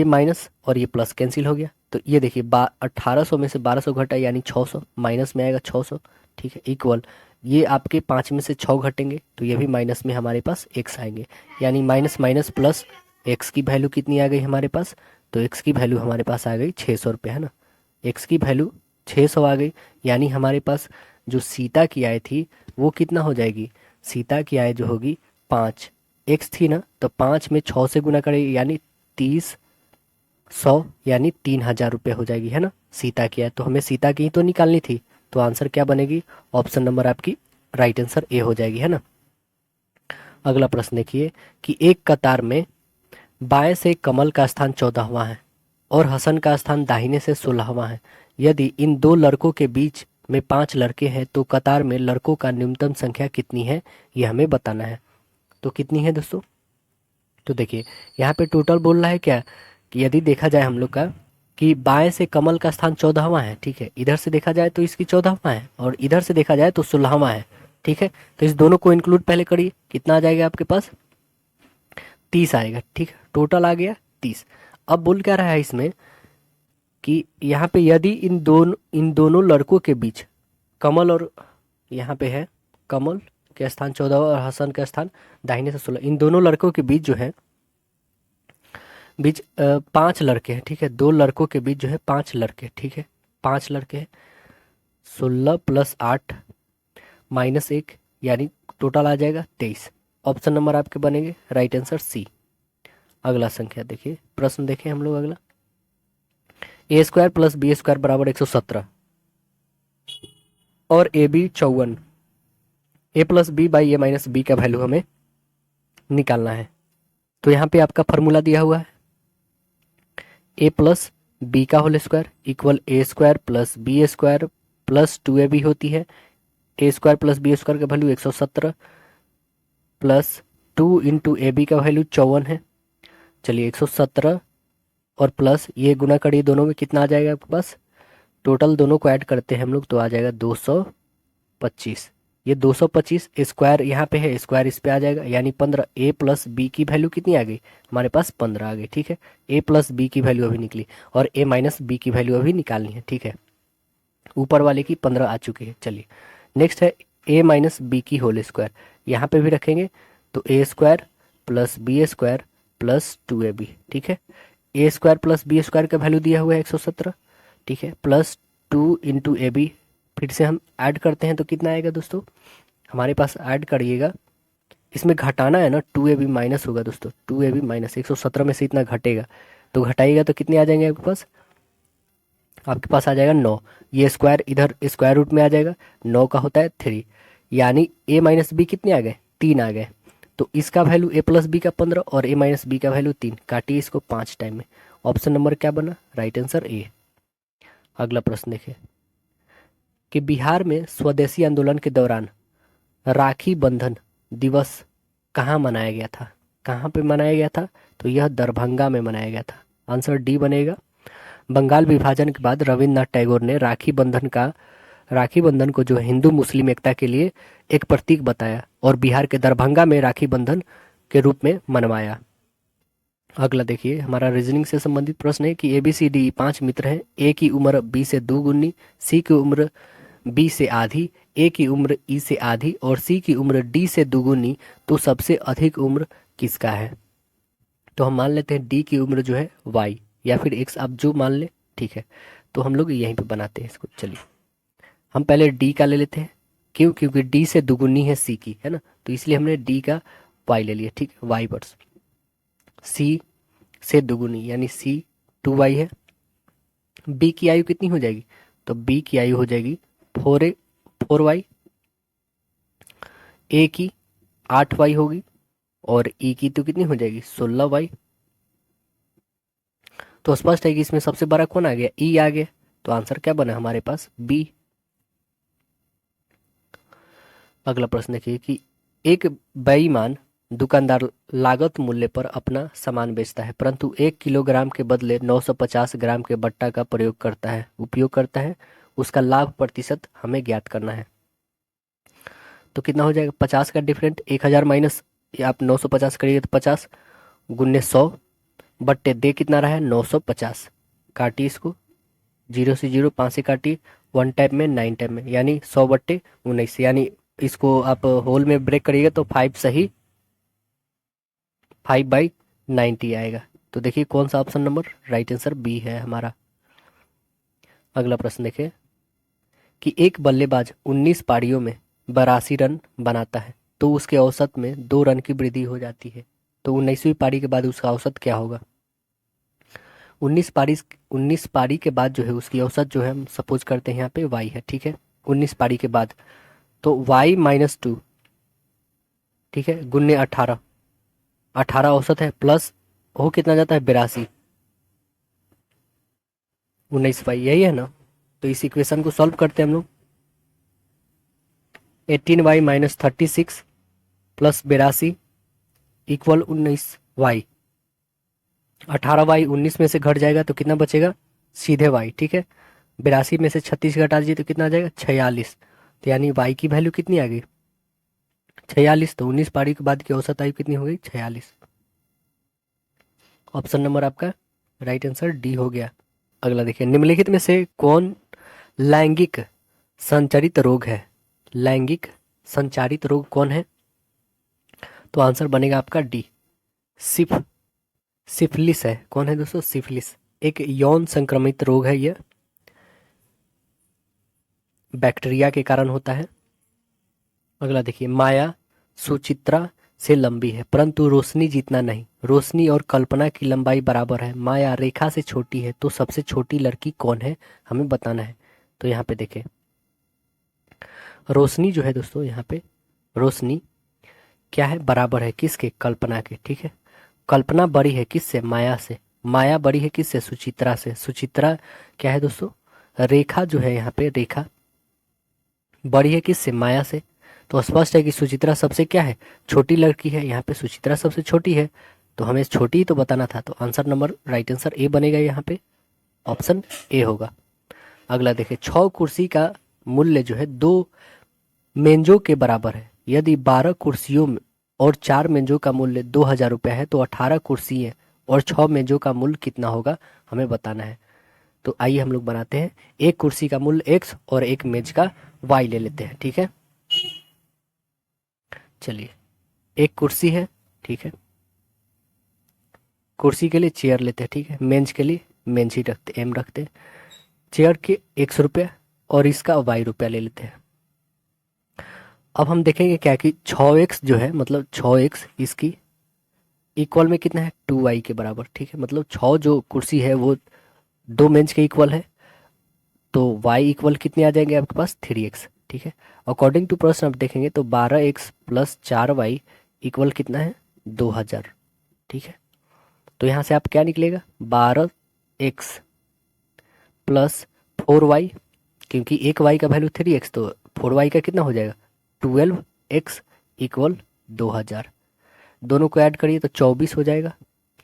माइनस और ये प्लस कैंसिल हो गया। तो ये देखिए 1800 में से 1200 घटा, यानी 600, माइनस में आएगा 600, ठीक है, इक्वल ये आपके 5 में से 6 घटेंगे, तो ये भी माइनस में हमारे पास x आएंगे, यानी माइनस माइनस प्लस, x की वैल्यू कितनी आ गई हमारे पास, तो x की वैल्यू हमारे पास आ गई 600 रुपये, है ना। x की वैल्यू 600 आ गई, यानी हमारे पास जो सीता की आय थी वो कितना हो जाएगी, सीता की आय जो होगी 5, x थी ना, तो 5 में 6 से गुना करेगी, यानी 30 100, यानी 3000 रुपये हो जाएगी, है ना सीता की आय। तो हमें सीता की ही तो निकालनी थी, तो आंसर क्या बनेगी, ऑप्शन नंबर आपकी राइट आंसर ए हो जाएगी, है ना। अगला प्रश्न देखिए कि एक कतार में बाएं से कमल का स्थान 14वां है और हसन का स्थान दाहिने से 16वां है। यदि इन दो लड़कों के बीच में 5 लड़के हैं तो कतार में लड़कों का न्यूनतम संख्या कितनी है, ये हमें बताना है। तो कितनी है दोस्तों, तो देखिए यहाँ पे टोटल बोल रहा है क्या, कि यदि देखा जाए हम लोग का कि बाएं से कमल का स्थान 14वां है, ठीक है, इधर से देखा जाए तो इसकी 14वां है और इधर से देखा जाए तो 16वां है, ठीक है। तो इस दोनों को इंक्लूड पहले करिए, कितना आ जाएगा आपके पास 30 आएगा, ठीक है, टोटल आ गया 30। अब बोल क्या रहा है इसमें कि यहाँ पे यदि इन दोनों लड़कों के बीच कमल और यहाँ पे है कमल के स्थान 14 और हसन का स्थान दाहिने से 16, इन दोनों लड़कों के बीच जो है 5 लड़के हैं, ठीक है, 2 लड़कों के बीच जो है 5 लड़के, ठीक है, 5 लड़के हैं, 16 प्लस 8 माइनस 1, यानी टोटल आ जाएगा 23। ऑप्शन नंबर आपके बनेंगे राइट आंसर सी। अगला संख्या देखिए, प्रश्न देखें हम लोग अगला, a² प्लस b² बराबर 117 और ab 54, a plus B by A minus B का वैल्यू हमें निकालना है। तो यहाँ पे आपका फॉर्मूला दिया हुआ है, a प्लस बी का whole square equal a² plus b² plus 2ab होती है, a² प्लस b² का value 117 plus 2 into A B का वैल्यू 54 है। चलिए 117 और प्लस ये गुना करिए दोनों में, कितना आ जाएगा आपके पास, टोटल दोनों को ऐड करते हैं हम लोग तो आ जाएगा 225। ये 225 स्क्वायर यहाँ पे है, स्क्वायर इस पे आ जाएगा, यानी 15। ए प्लस बी की वैल्यू कितनी आ गई हमारे पास 15 आ गई, ठीक है। ए प्लस बी की वैल्यू अभी निकली और ए माइनस बी की वैल्यू अभी निकालनी है, ठीक है। ऊपर वाले की 15 आ चुकी है। चलिए नेक्स्ट है ए माइनस बी की होल स्क्वायर, यहाँ पे भी रखेंगे तो a² plus b² plus 2ab, ठीक है। a² प्लस b² का वैल्यू दिया हुआ है 117, ठीक है, प्लस 2 इंटू ए बी, फिर से हम ऐड करते हैं तो कितना आएगा दोस्तों, हमारे पास ऐड करिएगा इसमें घटाना है ना, 2ab माइनस होगा दोस्तों, 2ab माइनस 117 में से इतना घटेगा, तो घटाइएगा तो कितने आ जाएंगे आपके पास? आपके पास आ जाएगा 9। ये स्क्वायर इधर स्क्वायर रूट में आ जाएगा, 9 का होता है 3, यानी a माइनस बी कितने आ गए? 3 आ गए। तो इसका वैल्यू a प्लस बी का 15 और a माइनस बी का वैल्यू 3, काटिए इसको 5 टाइम में। ऑप्शन नंबर क्या बना? Right answer A. अगला प्रश्न देखिए कि बिहार में स्वदेशी आंदोलन के दौरान राखी बंधन दिवस कहाँ मनाया गया था? कहाँ पे मनाया गया था? तो यह दरभंगा में मनाया गया था। आंसर डी बनेगा। बंगाल विभाजन के बाद रविन्द्रनाथ टैगोर ने राखी बंधन को जो हिंदू मुस्लिम एकता के लिए एक प्रतीक बताया और बिहार के दरभंगा में राखी बंधन के रूप में मनवाया। अगला देखिए हमारा रीजनिंग से संबंधित प्रश्न है कि ए बी सी डी 5 मित्र हैं। ए की उम्र बी से दोगुनी, सी की उम्र बी से आधी, ए की उम्र ई से आधी और सी की उम्र डी से दोगुनी, तो सबसे अधिक उम्र किसका है? तो हम मान लेते हैं डी की उम्र जो है वाई या फिर एक्स, आप जो मान ले, ठीक है। तो हम लोग यहीं पे बनाते हैं इसको। चलिए हम पहले डी का ले लेते हैं। क्यों? क्योंकि डी से दुगुनी है सी की, है ना, तो इसलिए हमने डी का वाई ले लिया, ठीक है, वाई वर्स। सी से दुगुनी यानी सी 2y है। बी की आयु कितनी हो जाएगी? तो बी की आयु हो जाएगी 4y। ए की 8y होगी और ई की तो कितनी हो जाएगी? 16y। तो स्पष्ट है कि इसमें सबसे बड़ा कौन आ गया? ई आ गया। तो आंसर क्या बना हमारे पास? बी। अगला प्रश्न देखिए कि एक बेईमान दुकानदार लागत मूल्य पर अपना सामान बेचता है परंतु 1 किलोग्राम के बदले 950 ग्राम के बट्टा का उपयोग करता है। उसका लाभ प्रतिशत हमें ज्ञात करना है। तो कितना हो जाएगा? 50 का डिफरेंट 1000 माइनस, आप 950 करिए तो 50 गुन्ने 100 बट्टे दे कितना रहा है? 950। काटिए इसको, 0 से 0, 5 से काटिए, 1 टाइम में 9 टाइम में, यानी 100 बट्टे 19, यानी इसको आप होल में ब्रेक करिएगा तो 5 सही 5/90 आएगा। तो देखिए कौन सा option number? Right answer B है हमारा। अगला प्रश्न देखिए कि एक बल्लेबाज 19 पारियों में 82 रन बनाता है तो उसके औसत में 2 रन की वृद्धि हो जाती है। तो 19वीं पारी के बाद उसका औसत क्या होगा? 19 पारी के बाद जो है उसकी औसत जो है, हम सपोज करते हैं यहाँ पे y है, ठीक है, 19 पारी के बाद, तो y-2, ठीक है, गुन्ने 18 औसत है, प्लस हो कितना जाता है? 82, 19y, यही है ना। तो इस इक्वेशन को सॉल्व करते हैं हम लोग। 18y-36 plus 82 equal 19y। 18y 19 में से घट जाएगा तो कितना बचेगा? सीधे y, ठीक है। 82 में से 36 घटा दीजिए तो कितना आ जाएगा? 46। तो यानी y की वैल्यू कितनी आ गई? 46। तो 19 पारी के बाद की औसत आयु कितनी हो गई? 46। ऑप्शन नंबर आपका राइट आंसर डी हो गया। अगला देखिए निम्नलिखित में से कौन लैंगिक संचारित रोग है? लैंगिक संचारित रोग कौन है? तो आंसर बनेगा आपका डी, सिफिलिस है। कौन है दोस्तों? सिफिलिस एक यौन संक्रमित रोग है, यह बैक्टीरिया के कारण होता है। अगला देखिए माया सुचित्रा से लंबी है परंतु रोशनी जितना नहीं। रोशनी और कल्पना की लंबाई बराबर है, माया रेखा से छोटी है, तो सबसे छोटी लड़की कौन है हमें बताना है। तो यहाँ पे देखें रोशनी जो है दोस्तों, यहाँ पे रोशनी क्या है? बराबर है किसके? कल्पना के, ठीक है। कल्पना बड़ी है किससे? माया से। माया बड़ी है किससे? सुचित्रा से। सुचित्रा क्या है दोस्तों? रेखा जो है यहाँ पे, रेखा बड़ी है किससे? माया से। तो स्पष्ट है कि सुचित्रा सबसे क्या है? छोटी लड़की है। यहाँ पे सुचित्रा सबसे छोटी है तो हमें छोटी ही तो बताना था। तो answer number right answer A बनेगा, यहाँ पे ऑप्शन ए होगा। अगला देखिए 6 कुर्सी का मूल्य जो है 2 मेंजों के बराबर है। यदि 12 कुर्सियों में और 4 मेंजों का मूल्य 2000 रुपया है तो 18 कुर्सियाँ और 6 मेंजों का मूल्य कितना होगा हमें बताना है। तो आइए हम लोग बनाते हैं। एक कुर्सी का मूल्य x और एक मेज का y ले लेते हैं, ठीक है। चलिए एक कुर्सी है, ठीक है, कुर्सी के लिए चेयर लेते हैं, ठीक है। मेज के लिए मेज ही रखते, एम रखते हैं। चेयर के 100 रुपया और इसका y रुपया ले लेते हैं। अब हम देखेंगे क्या कि 6x जो है, मतलब 6x इसकी इक्वल में कितना है, 2y के बराबर। ठीक है, मतलब 6 जो कुर्सी है वो 2 बेंच के इक्वल है, तो y इक्वल कितने आ जाएंगे आपके पास, 3x। ठीक है, अकॉर्डिंग टू प्रश्न आप देखेंगे तो 12x प्लस 4y इक्वल कितना है, 2000। ठीक है, तो यहाँ से आप क्या निकलेगा, 12x प्लस 4y, क्योंकि एक y का वैल्यू 3x, तो 4y का कितना हो जाएगा, 12x इक्वल 2000। दोनों को ऐड करिए तो 24 हो जाएगा,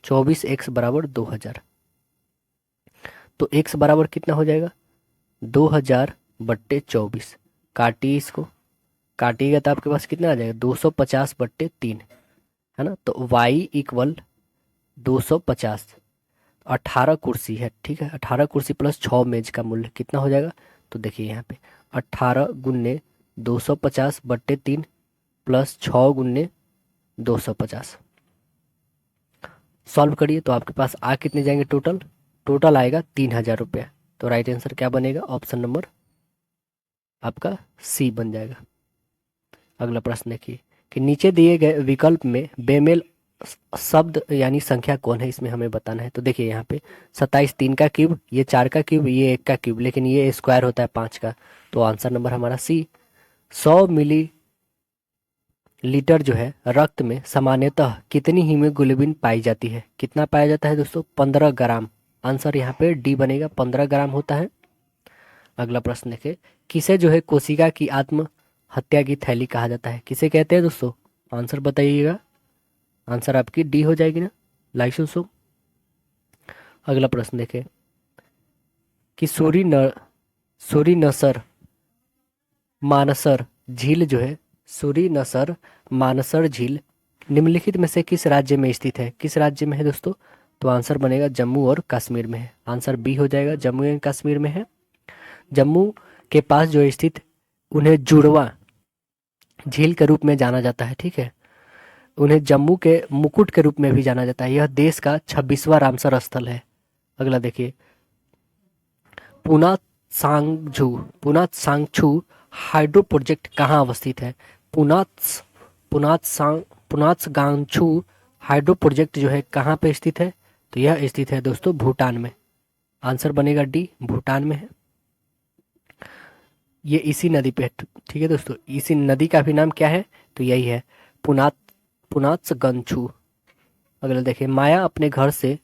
24x बराबर 2000। तो x बराबर कितना हो जाएगा, 2000/24। काटिए इसको, काटिएगा तो आपके पास कितना आ जाएगा, 250/3, है ना। तो y इक्वल 250, 18 कुर्सी है। ठीक है, 18 कुर्सी प्लस 6 मेज का मूल्य कितना हो जाएगा, तो देखिए यहाँ पे 18 गुन्ने 250/3 प्लस 6 गुन्ने 250। सॉल्व करिए तो आपके पास आ कितने जाएंगे, टोटल टोटल आएगा 3000 रुपया। तो राइट आंसर क्या बनेगा, ऑप्शन नंबर आपका सी बन जाएगा। अगला प्रश्न देखिए कि नीचे दिए गए विकल्प में बेमेल शब्द यानी संख्या कौन है, इसमें हमें बताना है। तो देखिए यहाँ पे 27 3 का क्यूब, ये 4 का क्यूब, ये 1 का क्यूब, लेकिन ये स्क्वायर होता है 5 का। तो आंसर नंबर हमारा सी। 100 मिली लीटर जो है रक्त में सामान्यतः कितनी हीमोग्लोबिन पाई जाती है, कितना पाया जाता है दोस्तों, 15 ग्राम। आंसर यहाँ पे डी बनेगा, 15 ग्राम होता है। अगला प्रश्न देखें, किसे जो है कोशिका की आत्म हत्या की थैली कहा जाता है, किसे कहते हैं दोस्तों, आंसर बताइएगा। आंसर आपकी डी हो जाएगी ना, लाइक सो। अगला प्रश्न देखें कि सूरी नसर मानसर झील जो है, सूरी नसर मानसर झील निम्नलिखित में से किस राज्य में स्थित है, किस राज्य में है दोस्तों, तो आंसर बनेगा जम्मू और कश्मीर में है। आंसर बी हो जाएगा, जम्मू एंड कश्मीर में है। जम्मू के पास जो स्थित, उन्हें जुड़वा झील के रूप में जाना जाता है। ठीक है, उन्हें जम्मू के मुकुट के रूप में भी जाना जाता है। यह देश का 26वां रामसर स्थल है। अगला देखिए, पुना सांगझू पुना सांगछू हाइड्रो प्रोजेक्ट कहाँ अवस्थित है, पुनात पुनात सांग पुनात गांगछू हाइड्रो प्रोजेक्ट जो है कहाँ पे स्थित है, तो यह स्थित है दोस्तों भूटान में। आंसर बनेगा डी, भूटान में है। ये इसी नदी पे है। ठीक है दोस्तों, इसी नदी का भी नाम क्या है, तो यही है, पुनात पुनात गंछू। अगला देखिए, माया अपने घर से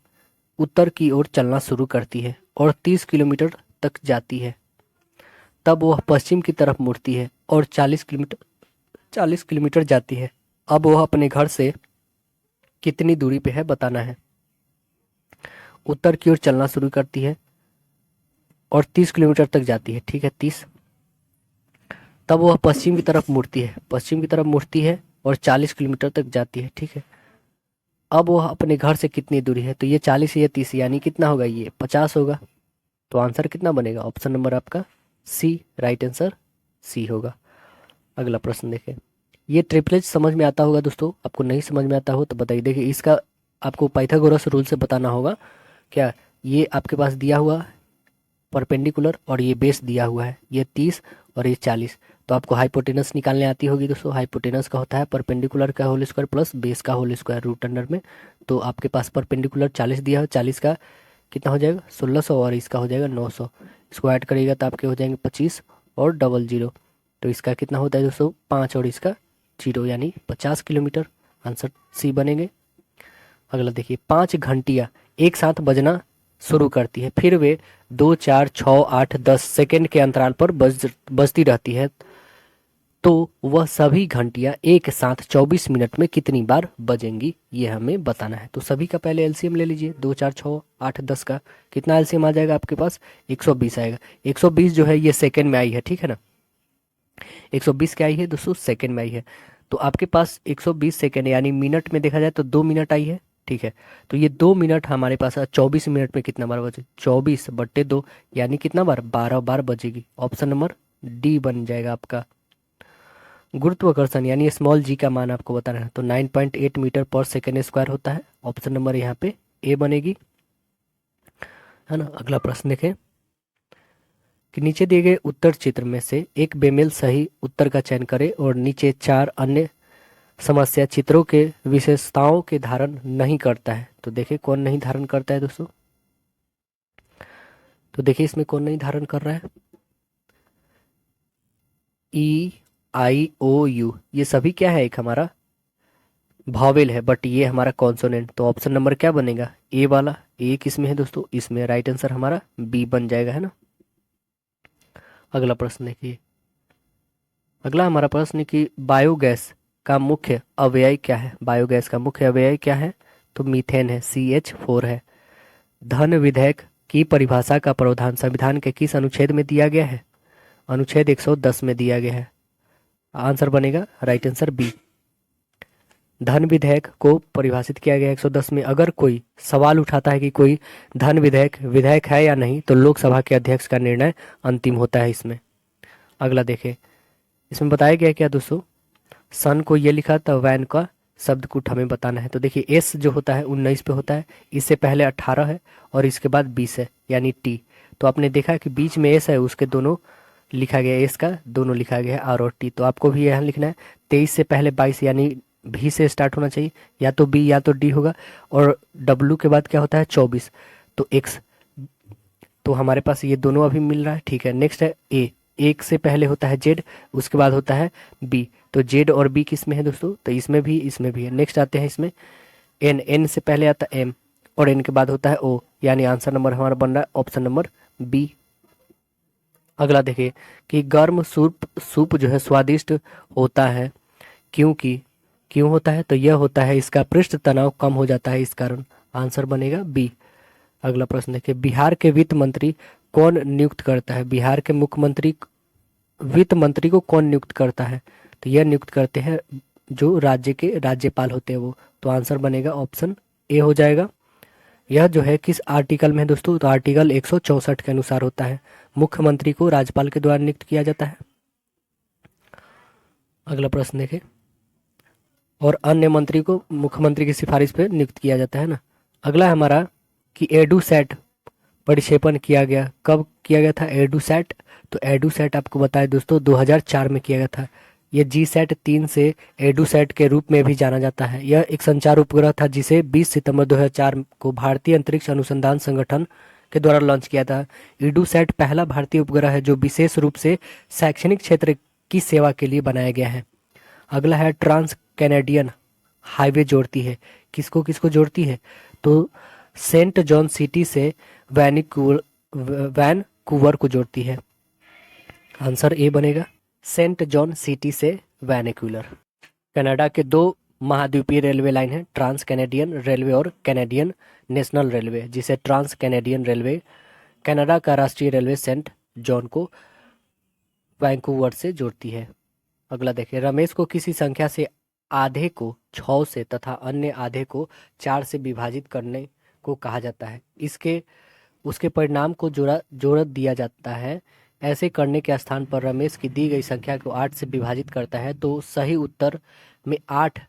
उत्तर की ओर चलना शुरू करती है और 30 किलोमीटर तक जाती है। तब वह पश्चिम की तरफ मुड़ती है और 40 किलोमीटर जाती है। अब वह अपने घर से कितनी दूरी पे है बताना है। उत्तर की ओर चलना शुरू करती है और 30 किलोमीटर तक जाती है। ठीक है, 30। तब वह पश्चिम की तरफ मुड़ती है, पश्चिम की तरफ मुड़ती है और 40 किलोमीटर तक जाती है। ठीक है, अब वह अपने घर से कितनी दूरी है, तो ये 40, ये 30, यानी कितना होगा, ये 50 होगा। तो आंसर कितना बनेगा, ऑप्शन नंबर आपका सी, राइट आंसर सी होगा। अगला प्रश्न देखें, ये ट्रिपलेट समझ में आता होगा दोस्तों, आपको नहीं समझ में आता हो तो बताइए। देखिए, इसका आपको पाइथागोरस रूल से बताना होगा। क्या, ये आपके पास दिया हुआ परपेंडिकुलर और ये बेस दिया हुआ है, ये 30 और ये 40, तो आपको हाइपोटेनस निकालने आती होगी दोस्तों। हाइपोटेनस का होता है परपेंडिकुलर का होल स्क्वायर प्लस बेस का होल स्क्वायर रूट अंडर में। तो आपके पास परपेंडिकुलर 40 दिया है, 40 का कितना हो जाएगा, 1600, और इसका हो जाएगा 900। इसको ऐड करिएगा तो आपके हो जाएंगे 25 और डबल जीरो, तो इसका कितना होता है दोस्तों, 5 और इसका 0, यानी 50 किलोमीटर। आंसर सी बनेंगे। अगला देखिए, 5 घंटियाँ एक साथ बजना शुरू करती है, फिर वे 2 4 6 8 10 सेकेंड के अंतराल पर बजती रहती है, तो वह सभी घंटियां एक साथ 24 मिनट में कितनी बार बजेंगी, ये हमें बताना है। तो सभी का पहले एलसीएम ले लीजिए, 2 4 6 8 10 का कितना एलसीएम आ जाएगा आपके पास, 120 आएगा। 120 जो है ये सेकेंड में आई है, ठीक है ना, 120 क्या आई है दोस्तों, सेकेंड में आई है। तो आपके पास 120 सेकेंड यानी मिनट में देखा जाए तो 2 मिनट आई है। ठीक है, तो ये 2 मिनट हमारे पास 24 मिनट में कितना बार बजे, 24/2, यानी कितना बार, 12 बार बजेगी। ऑप्शन नंबर डी बन जाएगा आपका। गुरुत्वाकर्षण यानी स्मॉल जी का मान आपको बताना है, तो 9.8 मीटर पर सेकेंड स्क्वायर होता है। ऑप्शन नंबर यहाँ पे ए बनेगी, है ना। अगला प्रश्न देखें, कि नीचे दिए गए उत्तर चित्र में से एक बेमेल सही उत्तर का चयन करें और नीचे 4 अन्य समस्या चित्रों के विशेषताओं के धारण नहीं करता है। तो देखिए कौन नहीं धारण करता है दोस्तों। तो देखिए इसमें कौन नहीं धारण कर रहा है, ई आई ओ यू, ये सभी क्या है, एक हमारा भावेल है, बट ये हमारा कॉन्सोनेंट। तो ऑप्शन नंबर क्या बनेगा, ए वाला। ए किसमें है दोस्तों, इसमें। राइट आंसर हमारा बी बन जाएगा, है ना। अगला प्रश्न देखिए। अगला हमारा प्रश्न है कि बायोगैस का मुख्य अवयव क्या है। बायोगैस का मुख्य अवयव क्या है, तो मीथेन है, CH4 है। धन विधेयक की परिभाषा का प्रावधान संविधान के किस अनुच्छेद में दिया गया है, अनुच्छेद 110 में दिया गया है। आंसर बनेगा राइट आंसर बी। धन विधेयक को परिभाषित किया गया 110 में। अगर कोई सवाल उठाता है कि कोई धन विधेयक विधेयक है या नहीं, तो लोकसभा के अध्यक्ष का निर्णय अंतिम होता है इसमें। अगला देखें, इसमें बताया गया क्या दोस्तों, सन को ये लिखा था, वैन का शब्द कूट हमें बताना है। तो देखिए एस जो होता है 19 पे होता है, इससे पहले 18 है और इसके बाद 20 है, यानी टी। तो आपने देखा कि बीच में एस है, उसके दोनों लिखा गया, एस का दोनों लिखा गया है आर और टी। तो आपको भी यहाँ लिखना है 23 से पहले 22, यानी भी से स्टार्ट होना चाहिए, या तो बी या तो डी होगा। और डब्लू के बाद क्या होता है 24, तो एक्स। तो हमारे पास ये दोनों अभी मिल रहा है, ठीक है। नेक्स्ट है ए, एक से पहले होता है जेड, उसके बाद होता है बी। तो जेड और बी किस में है दोस्तों, तो इसमें भी इसमें भी है। नेक्स्ट आते हैं इसमें एन, एन से पहले आता है एम और एन के बाद होता है ओ, यानी आंसर नंबर हमारा बन रहा है ऑप्शन नंबर बी। अगला देखिए कि गर्म सूप जो है स्वादिष्ट होता है, क्योंकि क्यों होता है, तो यह होता है इसका पृष्ठ तनाव कम हो जाता है, इस कारण। आंसर बनेगा बी। अगला प्रश्न देखिए, बिहार के वित्त मंत्री कौन नियुक्त करता है। बिहार के मुख्यमंत्री वित्त मंत्री को कौन नियुक्त करता है, तो यह नियुक्त करते हैं जो राज्य के राज्यपाल होते हैं वो। तो आंसर बनेगा ऑप्शन ए हो जाएगा। यह जो है किस आर्टिकल में है दोस्तों, तो आर्टिकल 164 के अनुसार होता है। मुख्यमंत्री को राज्यपाल के द्वारा नियुक्त किया जाता है। अगला प्रश्न देखें, और अन्य मंत्री को मुख्यमंत्री की सिफारिश पे नियुक्त किया जाता है ना। अगला हमारा कि एडुसैट परिक्षेपण किया गया, कब किया गया था एडुसैट, तो एडुसैट आपको बताया दोस्तों 2004 में किया गया था। यह GSAT-3 से एडुसैट के रूप में भी जाना जाता है। यह एक संचार उपग्रह था जिसे 20 सितंबर 2004 को भारतीय अंतरिक्ष अनुसंधान संगठन के द्वारा लॉन्च किया था। एडुसैट पहला भारतीय उपग्रह है जो विशेष रूप से शैक्षणिक क्षेत्र की सेवा के लिए बनाया गया है। अगला है ट्रांस कैनेडियन हाईवे जोड़ती है, किसको किसको जोड़ती है, तो सेंट जॉन सिटी से वैनकूवर को जोड़ती है। आंसर ए बनेगा, सेंट जॉन सिटी से वैनकूवर। कनाडा के दो महाद्वीपीय रेलवे लाइन है, ट्रांस कैनेडियन रेलवे और कैनेडियन नेशनल रेलवे, जिसे ट्रांस कैनेडियन रेलवे कनाडा का राष्ट्रीय रेलवे सेंट जॉन को वैंकूवर से जोड़ती है। अगला देखिए, रमेश को किसी संख्या से आधे को 6 से तथा अन्य आधे को 4 से विभाजित करने को कहा जाता है। इसके उसके परिणाम को जोड़ दिया जाता है। ऐसे करने के स्थान पर रमेश की दी गई संख्या को 8 से विभाजित करता है तो सही उत्तर में 8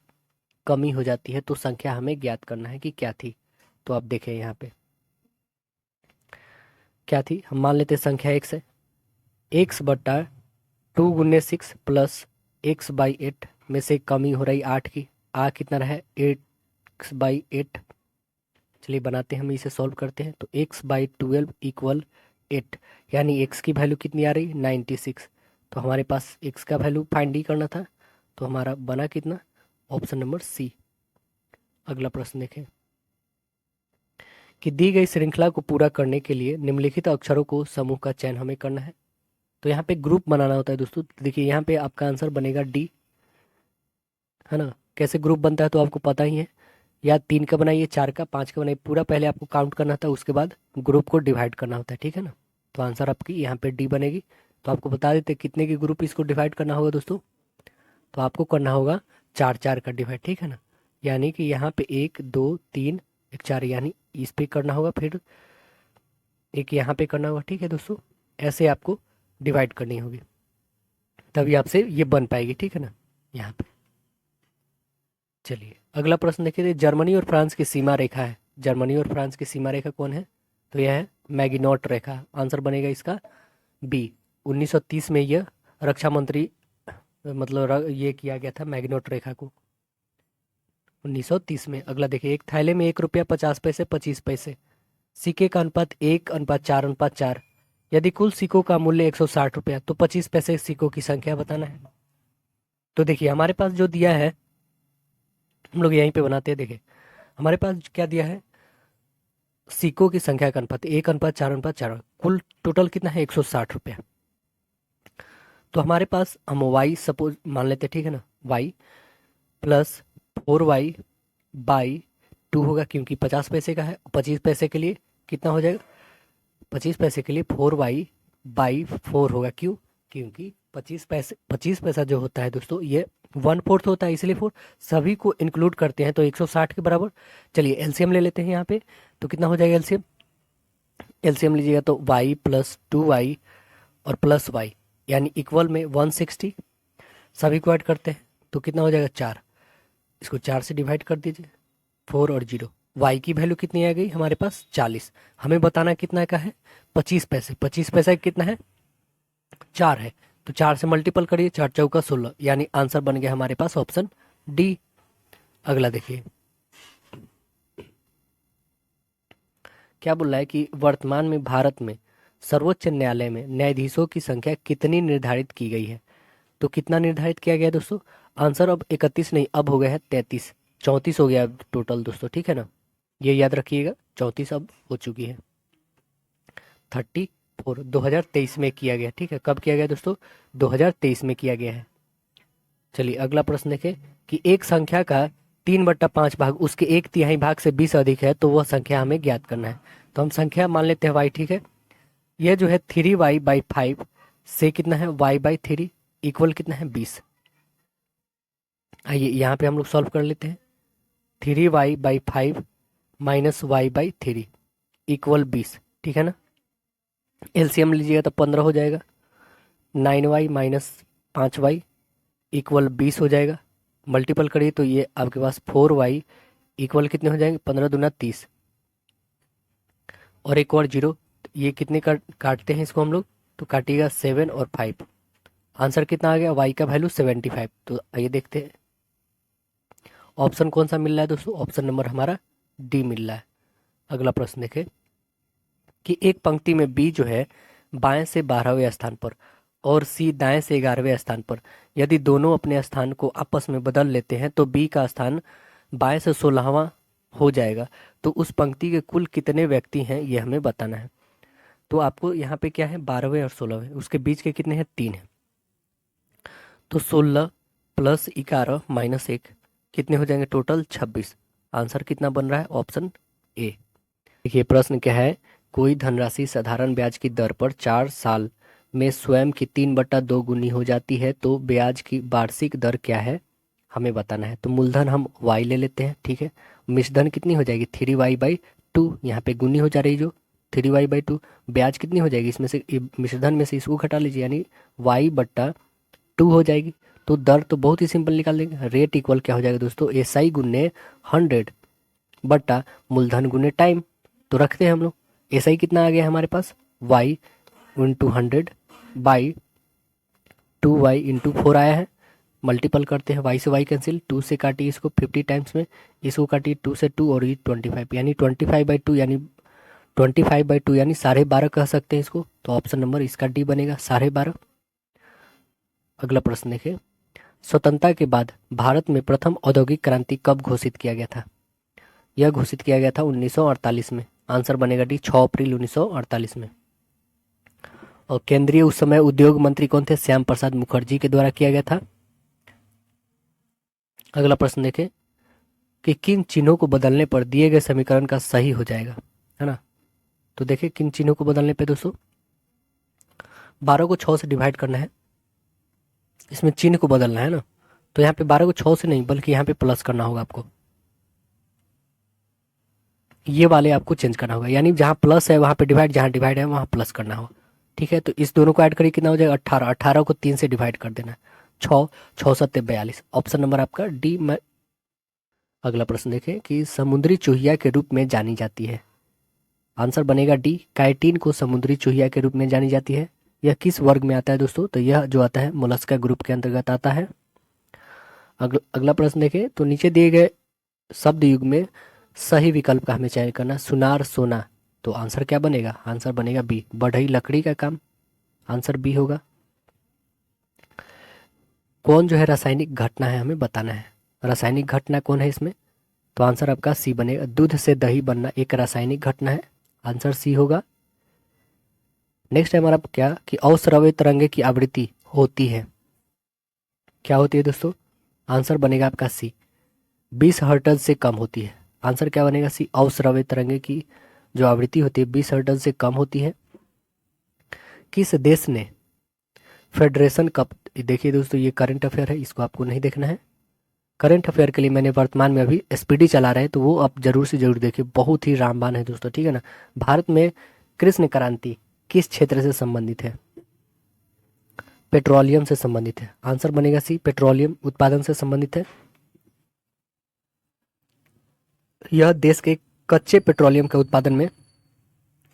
कमी हो जाती है। तो संख्या हमें ज्ञात करना है कि क्या थी। तो आप देखें यहाँ पे क्या थी, हम मान लेते संख्या x है, x बटा 2 गुने 6 प्लस x/8 में से कमी हो रही 8 की, आ कितना रहा है 8x/8। चलिए बनाते हैं, हम इसे सॉल्व करते हैं। तो x/12 इक्वल 8, यानी x की वैल्यू कितनी आ रही 96। तो हमारे पास x का वैल्यू फाइंड ही करना था, तो हमारा बना कितना, ऑप्शन नंबर सी। अगला प्रश्न देखें कि दी गई श्रृंखला को पूरा करने के लिए निम्नलिखित अक्षरों को समूह का चयन हमें करना है। तो यहाँ पे ग्रुप बनाना होता है दोस्तों। देखिए यहाँ पे आपका आंसर बनेगा डी, है ना। कैसे ग्रुप बनता है तो आपको पता ही है, या 3 का बनाइए, 4 का, 5 का बनाइए, पूरा पहले आपको काउंट करना था, उसके बाद ग्रुप को डिवाइड करना होता है, ठीक है ना। तो आंसर आपकी यहाँ पे डी बनेगी। तो आपको बता देते कितने के ग्रुप इसको डिवाइड करना होगा दोस्तों, तो आपको करना होगा 4 का डिवाइड, ठीक है ना। यानी कि यहाँ पे 1 2 3 1 4, यानी इस पे करना होगा, फिर एक यहाँ पे करना होगा, ठीक है दोस्तों। ऐसे आपको डिवाइड करनी होगी, तभी आपसे ये बन पाएगी, ठीक है ना। यहाँ पे चलिए अगला प्रश्न देखिए, जर्मनी और फ्रांस की सीमा रेखा है। जर्मनी और फ्रांस की सीमा रेखा कौन है, तो यह है मैगिनॉट रेखा। आंसर बनेगा इसका बी 1930 में यह रक्षा मंत्री मतलब ये किया गया था मैग्नोट रेखा को 1930 में। अगला देखिए, एक थैले में 1 रुपया 50 पैसे 25 पैसे, सिक्के का अनुपात 1:4:4। यदि कुल सिक्कों का मूल्य 160 रुपया तो 25 पैसे सिक्कों की संख्या बताना है। तो देखिए हमारे पास जो दिया है, हम लोग यहीं पे बनाते हैं। देखिए हमारे पास क्या दिया है, सिक्कों की संख्या का अनुपात 1:4:4, कुल टोटल कितना है 160 रुपया। तो हमारे पास हम वाई सपोज मान लेते हैं, ठीक है ना, वाई प्लस 4y/2 होगा क्योंकि 50 पैसे का है। 25 पैसे के लिए कितना हो जाएगा, 25 पैसे के लिए 4y/4 होगा। क्यों, क्योंकि 25 पैसा जो होता है दोस्तों ये 1/4 होता है, इसलिए 4 सभी को इंक्लूड करते हैं तो 160 के बराबर। चलिए एलसीएम ले लेते हैं यहाँ पे, तो कितना हो जाएगा एलसीएम, एलसीएम लीजिएगा तो y प्लस 2y और प्लस y यानी इक्वल में 160, सभी को ऐड करते हैं तो कितना हो जाएगा 4, इसको 4 से डिवाइड कर दीजिए, 4 और 0। y की वैल्यू कितनी आ गई हमारे पास 40, हमें बताना कितना का है 25 पैसे। 25 पैसा कितना है 4 है, तो 4 से मल्टीपल करिए, 4×4 16, यानी आंसर बन गया हमारे पास ऑप्शन डी। अगला देखिए क्या बोल रहा है कि वर्तमान में भारत में सर्वोच्च न्यायालय में न्यायाधीशों की संख्या कितनी निर्धारित की गई है। तो कितना निर्धारित किया गया दोस्तों, आंसर अब 31 नहीं, अब हो गया है 33, 34 हो गया टोटल दोस्तों, ठीक है ना, ये याद रखिएगा, 34 अब हो चुकी है। 34 2023 में किया गया, ठीक है, कब किया गया दोस्तों 2023 में किया गया है। चलिए अगला प्रश्न देखें कि एक संख्या का 3/5 भाग उसके 1/3 भाग से 20 अधिक है तो वह संख्या हमें ज्ञात करना है। तो हम संख्या मान लेते हैं y, ठीक है, यह जो है 3y/5 से कितना है y/3 इक्वल कितना है 20। आइए यहाँ पे हम लोग सॉल्व कर लेते हैं, 3y/5 माइनस y/3 इक्वल 20, ठीक है ना। एलसीएम लीजिएगा तो 15 हो जाएगा, 9y माइनस 5y इक्वल 20 हो जाएगा, मल्टीपल करिए तो ये आपके पास 4y इक्वल कितने हो जाएंगे 15 दूना 30, और एक और 0, ये कितने काटते हैं इसको हम लोग, तो काटिएगा 7 और 5, आंसर कितना आ गया y का वैल्यू 75। तो आइए देखते हैं ऑप्शन कौन सा मिल रहा है दोस्तों, ऑप्शन नंबर हमारा डी मिल रहा है। अगला प्रश्न देखें कि एक पंक्ति में बी जो है बाएं से 12वें स्थान पर और सी दाएं से 11वें स्थान पर, यदि दोनों अपने स्थान को आपस में बदल लेते हैं तो बी का स्थान बाएं से 16वां हो जाएगा। तो उस पंक्ति के कुल कितने व्यक्ति हैं ये हमें बताना है। तो आपको यहाँ पे क्या है 12वें और 16वें, उसके बीच के कितने हैं 3 हैं, तो 16 प्लस 11 माइनस 1 कितने हो जाएंगे टोटल 26। आंसर कितना बन रहा है ऑप्शन ए। देखिए प्रश्न क्या है, कोई धनराशि साधारण ब्याज की दर पर 4 साल में स्वयं की 3/2 गुनी हो जाती है तो ब्याज की वार्षिक दर क्या है हमें बताना है। तो मूलधन हम y ले लेते हैं, ठीक है, मिश्रधन कितनी हो जाएगी 3y/2, यहाँ पे गुनी हो जा रही जो 3y/2, ब्याज कितनी हो जाएगी इसमें से मिश्रधन में से इसको घटा लीजिए यानी y/2 हो जाएगी। तो दर तो बहुत ही सिंपल निकाल देंगे, रेट इक्वल क्या हो जाएगा दोस्तों SI गुने 100 बटा मूलधन गुने टाइम। तो रखते हैं हम लोग, SI कितना आ गया हमारे पास y इंटू 100/2y/4 आया है, मल्टीपल करते हैं, y से y कैंसिल, 2 से काटिए इसको 50 टाइम्स में, इसको काटिए 2 से 2 और ये 25 यानी 25/2 यानी 25/2 यानी 12.5 कह सकते हैं इसको। तो ऑप्शन नंबर इसका डी बनेगा 12.5। अगला प्रश्न देखें, स्वतंत्रता के बाद भारत में प्रथम औद्योगिक क्रांति कब घोषित किया गया था। यह घोषित किया गया था 1948 में, आंसर बनेगा डी 6 अप्रैल 1948 में। और केंद्रीय उस समय उद्योग मंत्री कौन थे, श्याम प्रसाद मुखर्जी के द्वारा किया गया था। अगला प्रश्न देखें कि किन चिन्हों को बदलने पर दिए गए समीकरण का सही हो जाएगा, है ना। तो देखिए किन चिन्हों को बदलने पे दोस्तों 12 को 6 से डिवाइड करना है, इसमें चिन्ह को बदलना है ना, तो यहाँ पे 12 को 6 से नहीं बल्कि यहाँ पे प्लस करना होगा आपको, ये वाले आपको चेंज करना होगा, यानी जहाँ प्लस है वहाँ पे डिवाइड, जहाँ डिवाइड है वहाँ प्लस करना होगा, ठीक है। तो इस दोनों को ऐड करिए कितना हो जाएगा 18, 18 को 3 से डिवाइड कर देना है, 6 6 7 42, ऑप्शन नंबर आपका डी। अगला प्रश्न देखें कि समुद्री चूहिया के रूप में जानी जाती है, आंसर बनेगा डी, काइटिन को समुद्री चूहिया के रूप में जानी जाती है। यह किस वर्ग में आता है दोस्तों? तो यह जो आता है मोलस्का ग्रुप के अंतर्गत आता है। अगला प्रश्न देखें तो नीचे दिए गए शब्द युग में सही विकल्प का हमें चयन करना। सुनार सोना, तो आंसर क्या बनेगा? आंसर बनेगा बी, बढ़ई लकड़ी का काम, आंसर बी होगा। कौन जो है रासायनिक घटना है हमें बताना है, रासायनिक घटना कौन है इसमें? तो आंसर आपका सी बनेगा, दूध से दही बनना एक रासायनिक घटना है, आंसर सी होगा। नेक्स्ट है हमारा क्या कि अवस्रव्य तरंगे की आवृत्ति होती है, क्या होती है दोस्तों? आंसर बनेगा आपका सी, 20 हर्ट्ज से कम होती है, आंसर क्या बनेगा? सी, अवस्रव्य तरंगे की जो आवृत्ति होती है 20 हर्ट्ज से कम होती है। किस देश ने फेडरेशन कप, देखिए दोस्तों ये करंट अफेयर है, इसको आपको नहीं देखना है। करंट अफेयर के लिए मैंने वर्तमान में अभी एसपीडी चला रहे हैं, तो वो आप जरूर से जरूर देखिए, बहुत ही रामबाण है दोस्तों, ठीक है ना। भारत में कृष्ण क्रांति किस क्षेत्र से संबंधित है? पेट्रोलियम से संबंधित है, आंसर बनेगा सी, पेट्रोलियम उत्पादन से संबंधित है। यह देश के कच्चे पेट्रोलियम के उत्पादन में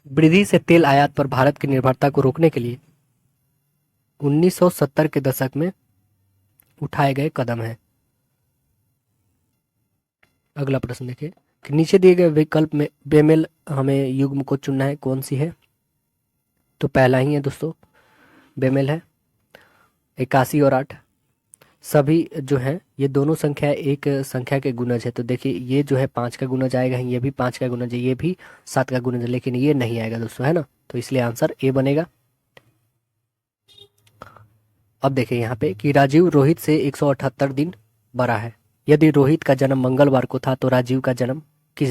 वृद्धि से तेल आयात पर भारत की निर्भरता को रोकने के लिए 1970 के दशक में उठाए गए कदम है। अगला प्रश्न देखिए कि नीचे दिए गए विकल्प में बेमेल हमें युग्म को चुनना है, कौन सी है? तो पहला ही है दोस्तों, बेमेल है। 81 और 8 सभी जो है ये दोनों संख्या एक संख्या के गुणज है, तो देखिए ये जो है 5 का गुणज आएगा, ये भी 5 का गुणज है, ये भी 7 का गुणज है, लेकिन ये नहीं आएगा दोस्तों, है ना, तो इसलिए आंसर ए बनेगा। अब देखिए यहाँ पे कि राजीव रोहित से 178 दिन बड़ा है। यदि रोहित का जन्म मंगलवार को था तो राजीव का जन्म किस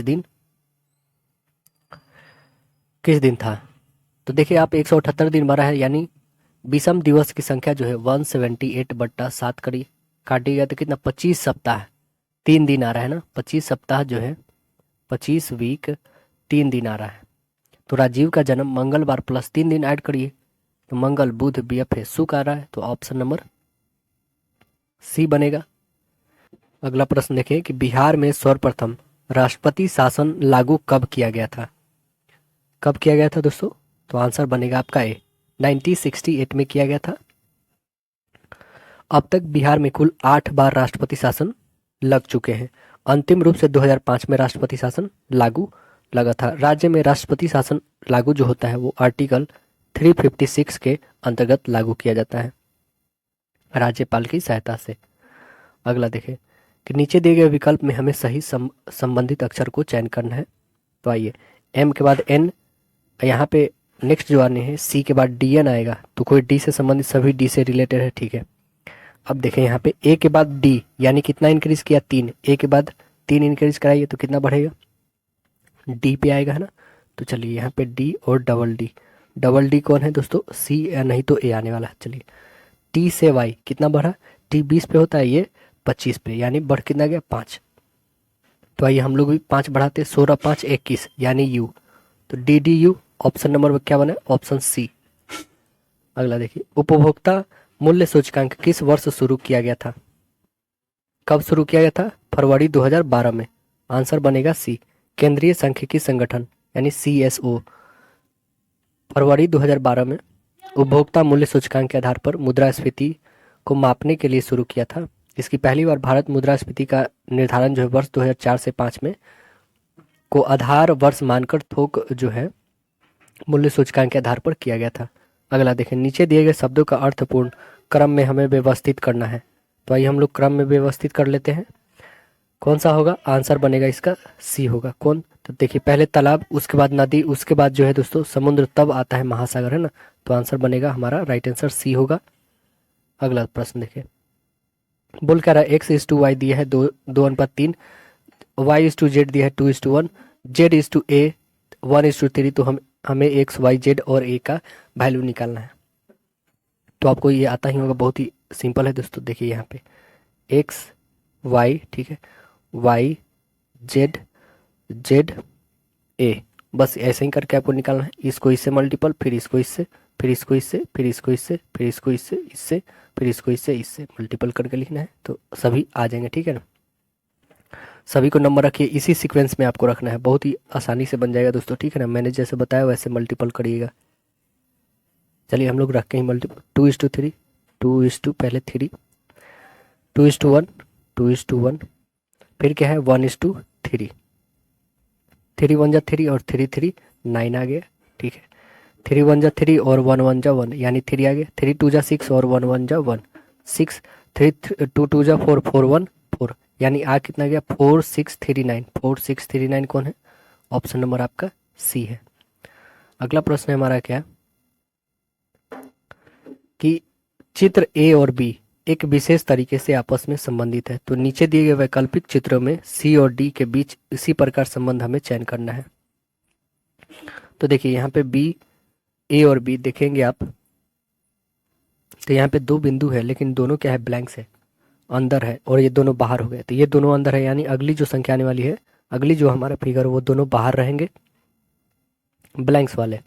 दिन था? तो देखिए आप 178 दिन बड़ा है, यानी विषम दिवस की संख्या जो है 178/7 करिए, काटिएगा तो कितना? 25 सप्ताह, 3 दिन आ रहा है ना, 25 सप्ताह जो है 25 वीक 3 दिन आ रहा है। तो राजीव का जन्म मंगलवार प्लस 3 दिन ऐड करिए, तो मंगल बुध बीएफए शुक्र आ रहा है, तो ऑप्शन नंबर सी बनेगा। अगला प्रश्न देखें कि बिहार में सर्वप्रथम राष्ट्रपति शासन लागू कब किया गया था? कब किया गया था दोस्तों? तो आंसर बनेगा आपका ए, 1968 में किया गया था। अब तक बिहार में कुल 8 बार राष्ट्रपति शासन लग चुके हैं। अंतिम रूप से 2005 में राष्ट्रपति शासन लागू लगा था। राज्य में राष्ट्रपति शासन लागू जो होता है वो आर्टिकल 356 के अंतर्गत लागू किया जाता है, राज्यपाल की सहायता से। अगला देखें कि नीचे दिए गए विकल्प में हमें सही संबंधित अक्षर को चयन करना है। तो आइए, एम के बाद एन, यहाँ पे नेक्स्ट जो आने हैं सी के बाद डी एन आएगा, तो कोई डी से संबंधित सभी डी से रिलेटेड है, ठीक है। अब देखें यहाँ पे ए के बाद डी, यानी कितना इंक्रीज किया? 3, ए के बाद 3 इंक्रीज कराइए तो कितना बढ़ेगा? डी पे आएगा, है ना। तो चलिए यहाँ पे डी और डबल डी कौन है दोस्तों? सी, या नहीं तो ए आने वाला है। चलिए टी से वाई कितना बढ़ा? टी 20 पे होता है, ये 25 पे, यानी बढ़ कितना गया? 5। तो आइए हम लोग भी 5 बढ़ाते, 16 5 21, यानी यू, तो D D U, option number क्या बना? Option C. अगला देखिए, उपभोक्ता मूल्य सूचकांक किस वर्ष शुरू किया गया था? कब शुरू किया गया था? फरवरी 2012 में, आंसर बनेगा सी, केंद्रीय सांख्यिकी संगठन यानी CSO फरवरी 2012 में उपभोक्ता मूल्य सूचकांक के आधार पर मुद्रास्फीति को मापने के लिए शुरू किया था। इसकी पहली बार भारत मुद्रास्फीति का निर्धारण जो है वर्ष 2004 से 5 में को आधार वर्ष मानकर थोक जो है मूल्य सूचकांक के आधार पर किया गया था। अगला देखें, नीचे दिए गए शब्दों का अर्थपूर्ण क्रम में हमें व्यवस्थित करना है। तो आइए हम लोग क्रम में व्यवस्थित कर लेते हैं। कौन सा होगा? आंसर बनेगा इसका सी होगा। कौन? तो देखिए पहले तालाब, उसके बाद नदी, उसके बाद जो है दोस्तों समुद्र, तब आता है महासागर, है ना। तो आंसर बनेगा हमारा राइट आंसर सी होगा। अगला प्रश्न देखिए, बोल क्या रहा है? x/y दिया है 2:3, y/z दिया है 2:1, z/a 1:3, तो हमें x y z और a का वैल्यू निकालना है। तो आपको ये आता ही होगा, बहुत ही सिंपल है दोस्तों। देखिए यहाँ पे x y, ठीक है, y z z a, बस ऐसे ही करके आपको निकालना है। इसको इससे मल्टीपल, फिर इसको इससे, फिर इसको इससे, फिर इसको इससे, फिर इसको इससे, फिर इसको इससे मल्टीपल करके लिखना है, तो सभी आ जाएंगे, ठीक है ना। सभी को नंबर रखिए, इसी सीक्वेंस में आपको रखना है, बहुत ही आसानी से बन जाएगा दोस्तों, ठीक है ना। मैंने जैसे बताया वैसे मल्टीपल करिएगा। चलिए हम लोग रख के ही मल्टीपल 2:3, 2 पहले 3, 2:1, 2:1, फिर क्या है 1:3, 3 1 जा 3 और 3 3 9 आ गया। ठीक है, 3 1 जा 3 और 1 1 जा 1 यानी 3 आ गया। 3 2 जा 6 और 1 1 जा 1 6, 3 2 2 जा 4 4 1 4 यानी आ कितना गया 4 6 3 9। 4 6 3 9 कौन है? ऑप्शन नंबर आपका सी है। अगला प्रश्न है हमारा क्या कि चित्र ए और बी एक विशेष तरीके से आपस में संबंधित है, तो नीचे दिए गए वैकल्पिक चित्रों में सी और डी के बीच इसी प्रकार संबंध हमें चयन करना है। तो देखिए यहाँ पे बी, ए और बी देखेंगे आप, तो यहाँ पे दो बिंदु है लेकिन दोनों क्या है ब्लैंक्स है, अंदर है, और ये दोनों बाहर हो गए। तो ये दोनों अंदर है यानी अगली जो संख्या आने वाली है, अगली जो हमारा फिगर वो दोनों बाहर रहेंगे ब्लैंक्स वाले।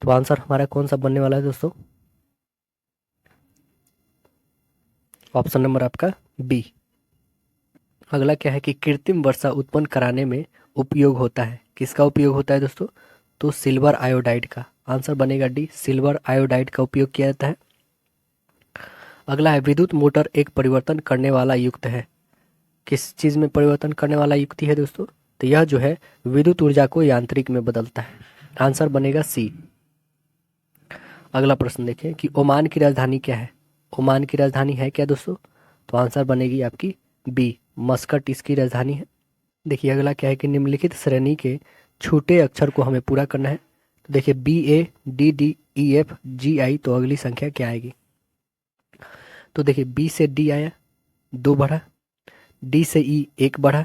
तो आंसर हमारा कौन सा बनने वाला है दोस्तों? ऑप्शन नंबर आपका बी। अगला क्या है कि कृत्रिम वर्षा उत्पन्न कराने में उपयोग होता है, किसका उपयोग होता है दोस्तों? तो सिल्वर आयोडाइड का। आंसर बनेगा डी, सिल्वर आयोडाइड का उपयोग किया जाता है। अगला है विद्युत मोटर एक परिवर्तन करने वाला युक्त है, किस चीज में परिवर्तन करने वाला युक्ति है दोस्तों? तो यह जो है विद्युत ऊर्जा को यांत्रिक में बदलता है। आंसर बनेगा सी। अगला प्रश्न देखें कि ओमान की राजधानी क्या है? ओमान की राजधानी है क्या दोस्तों? तो आंसर बनेगी आपकी बी, मस्कट इसकी राजधानी है। देखिए अगला क्या है कि निम्नलिखित श्रेणी के छोटे अक्षर को हमें पूरा करना है। तो देखिए B A D D E F G I, तो अगली संख्या क्या आएगी? तो देखिए बी से डी आया 2 बढ़ा, डी से ई 1 बढ़ा,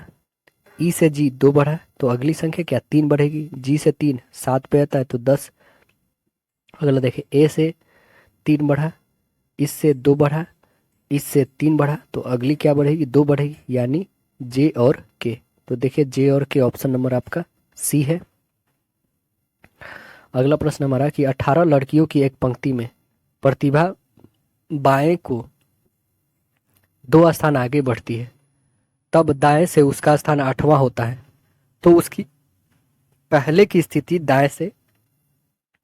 ई से जी 2 बढ़ा, तो अगली संख्या क्या 3 बढ़ेगी। जी से 3 7 पे आता है तो 10। अगला देखिए ए से 3 बढ़ा, इससे 2 बढ़ा, इससे 3 बढ़ा, तो अगली क्या बढ़ेगी 2 बढ़ेगी यानी जे और के। तो देखिए जे और के ऑप्शन नंबर आपका सी है। अगला प्रश्न हमारा कि 18 लड़कियों की एक पंक्ति में प्रतिभा बाएं को 2 स्थान आगे बढ़ती है, तब दाएं से उसका स्थान 8वां होता है, तो उसकी पहले की स्थिति दाएं से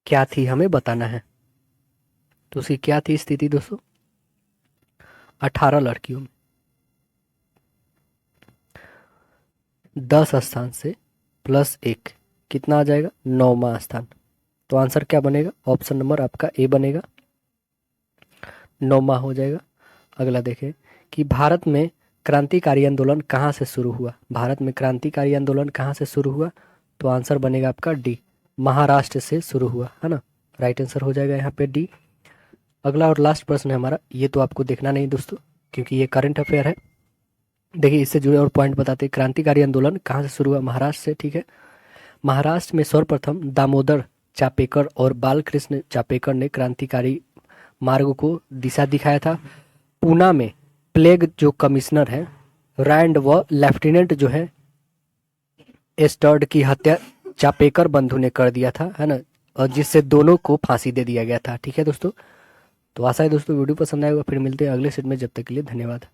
क्या थी हमें बताना है। तो उसकी क्या थी स्थिति दोस्तों? 18 लड़कियों में 10 स्थान से +1 कितना आ जाएगा 9वां स्थान। तो आंसर क्या बनेगा? ऑप्शन नंबर आपका ए बनेगा, 9वां हो जाएगा। अगला देखें कि भारत में क्रांतिकारी आंदोलन कहाँ से शुरू हुआ? भारत में क्रांतिकारी आंदोलन कहाँ से शुरू हुआ? तो आंसर बनेगा आपका डी, महाराष्ट्र से शुरू हुआ है ना। राइट आंसर हो जाएगा यहाँ पे डी। अगला और लास्ट प्रश्न है हमारा, ये तो आपको देखना नहीं दोस्तों क्योंकि ये करंट अफेयर है। देखिए इससे जुड़े और पॉइंट बताते हैं। क्रांतिकारी आंदोलन कहाँ से शुरू हुआ? महाराष्ट्र से। ठीक है, महाराष्ट्र में सर्वप्रथम दामोदर चापेकर और बालकृष्ण चापेकर ने क्रांतिकारी मार्ग को दिशा दिखाया था। पूना में प्लेग जो कमिश्नर है रैंड व लेफ्टिनेंट जो है एस्टर्ड की हत्या चापेकर बंधु ने कर दिया था, है ना, और जिससे दोनों को फांसी दे दिया गया था। ठीक है दोस्तों, तो आशा है दोस्तों वीडियो पसंद आएगा। फिर मिलते हैं अगले सेट में, जब तक के लिए धन्यवाद।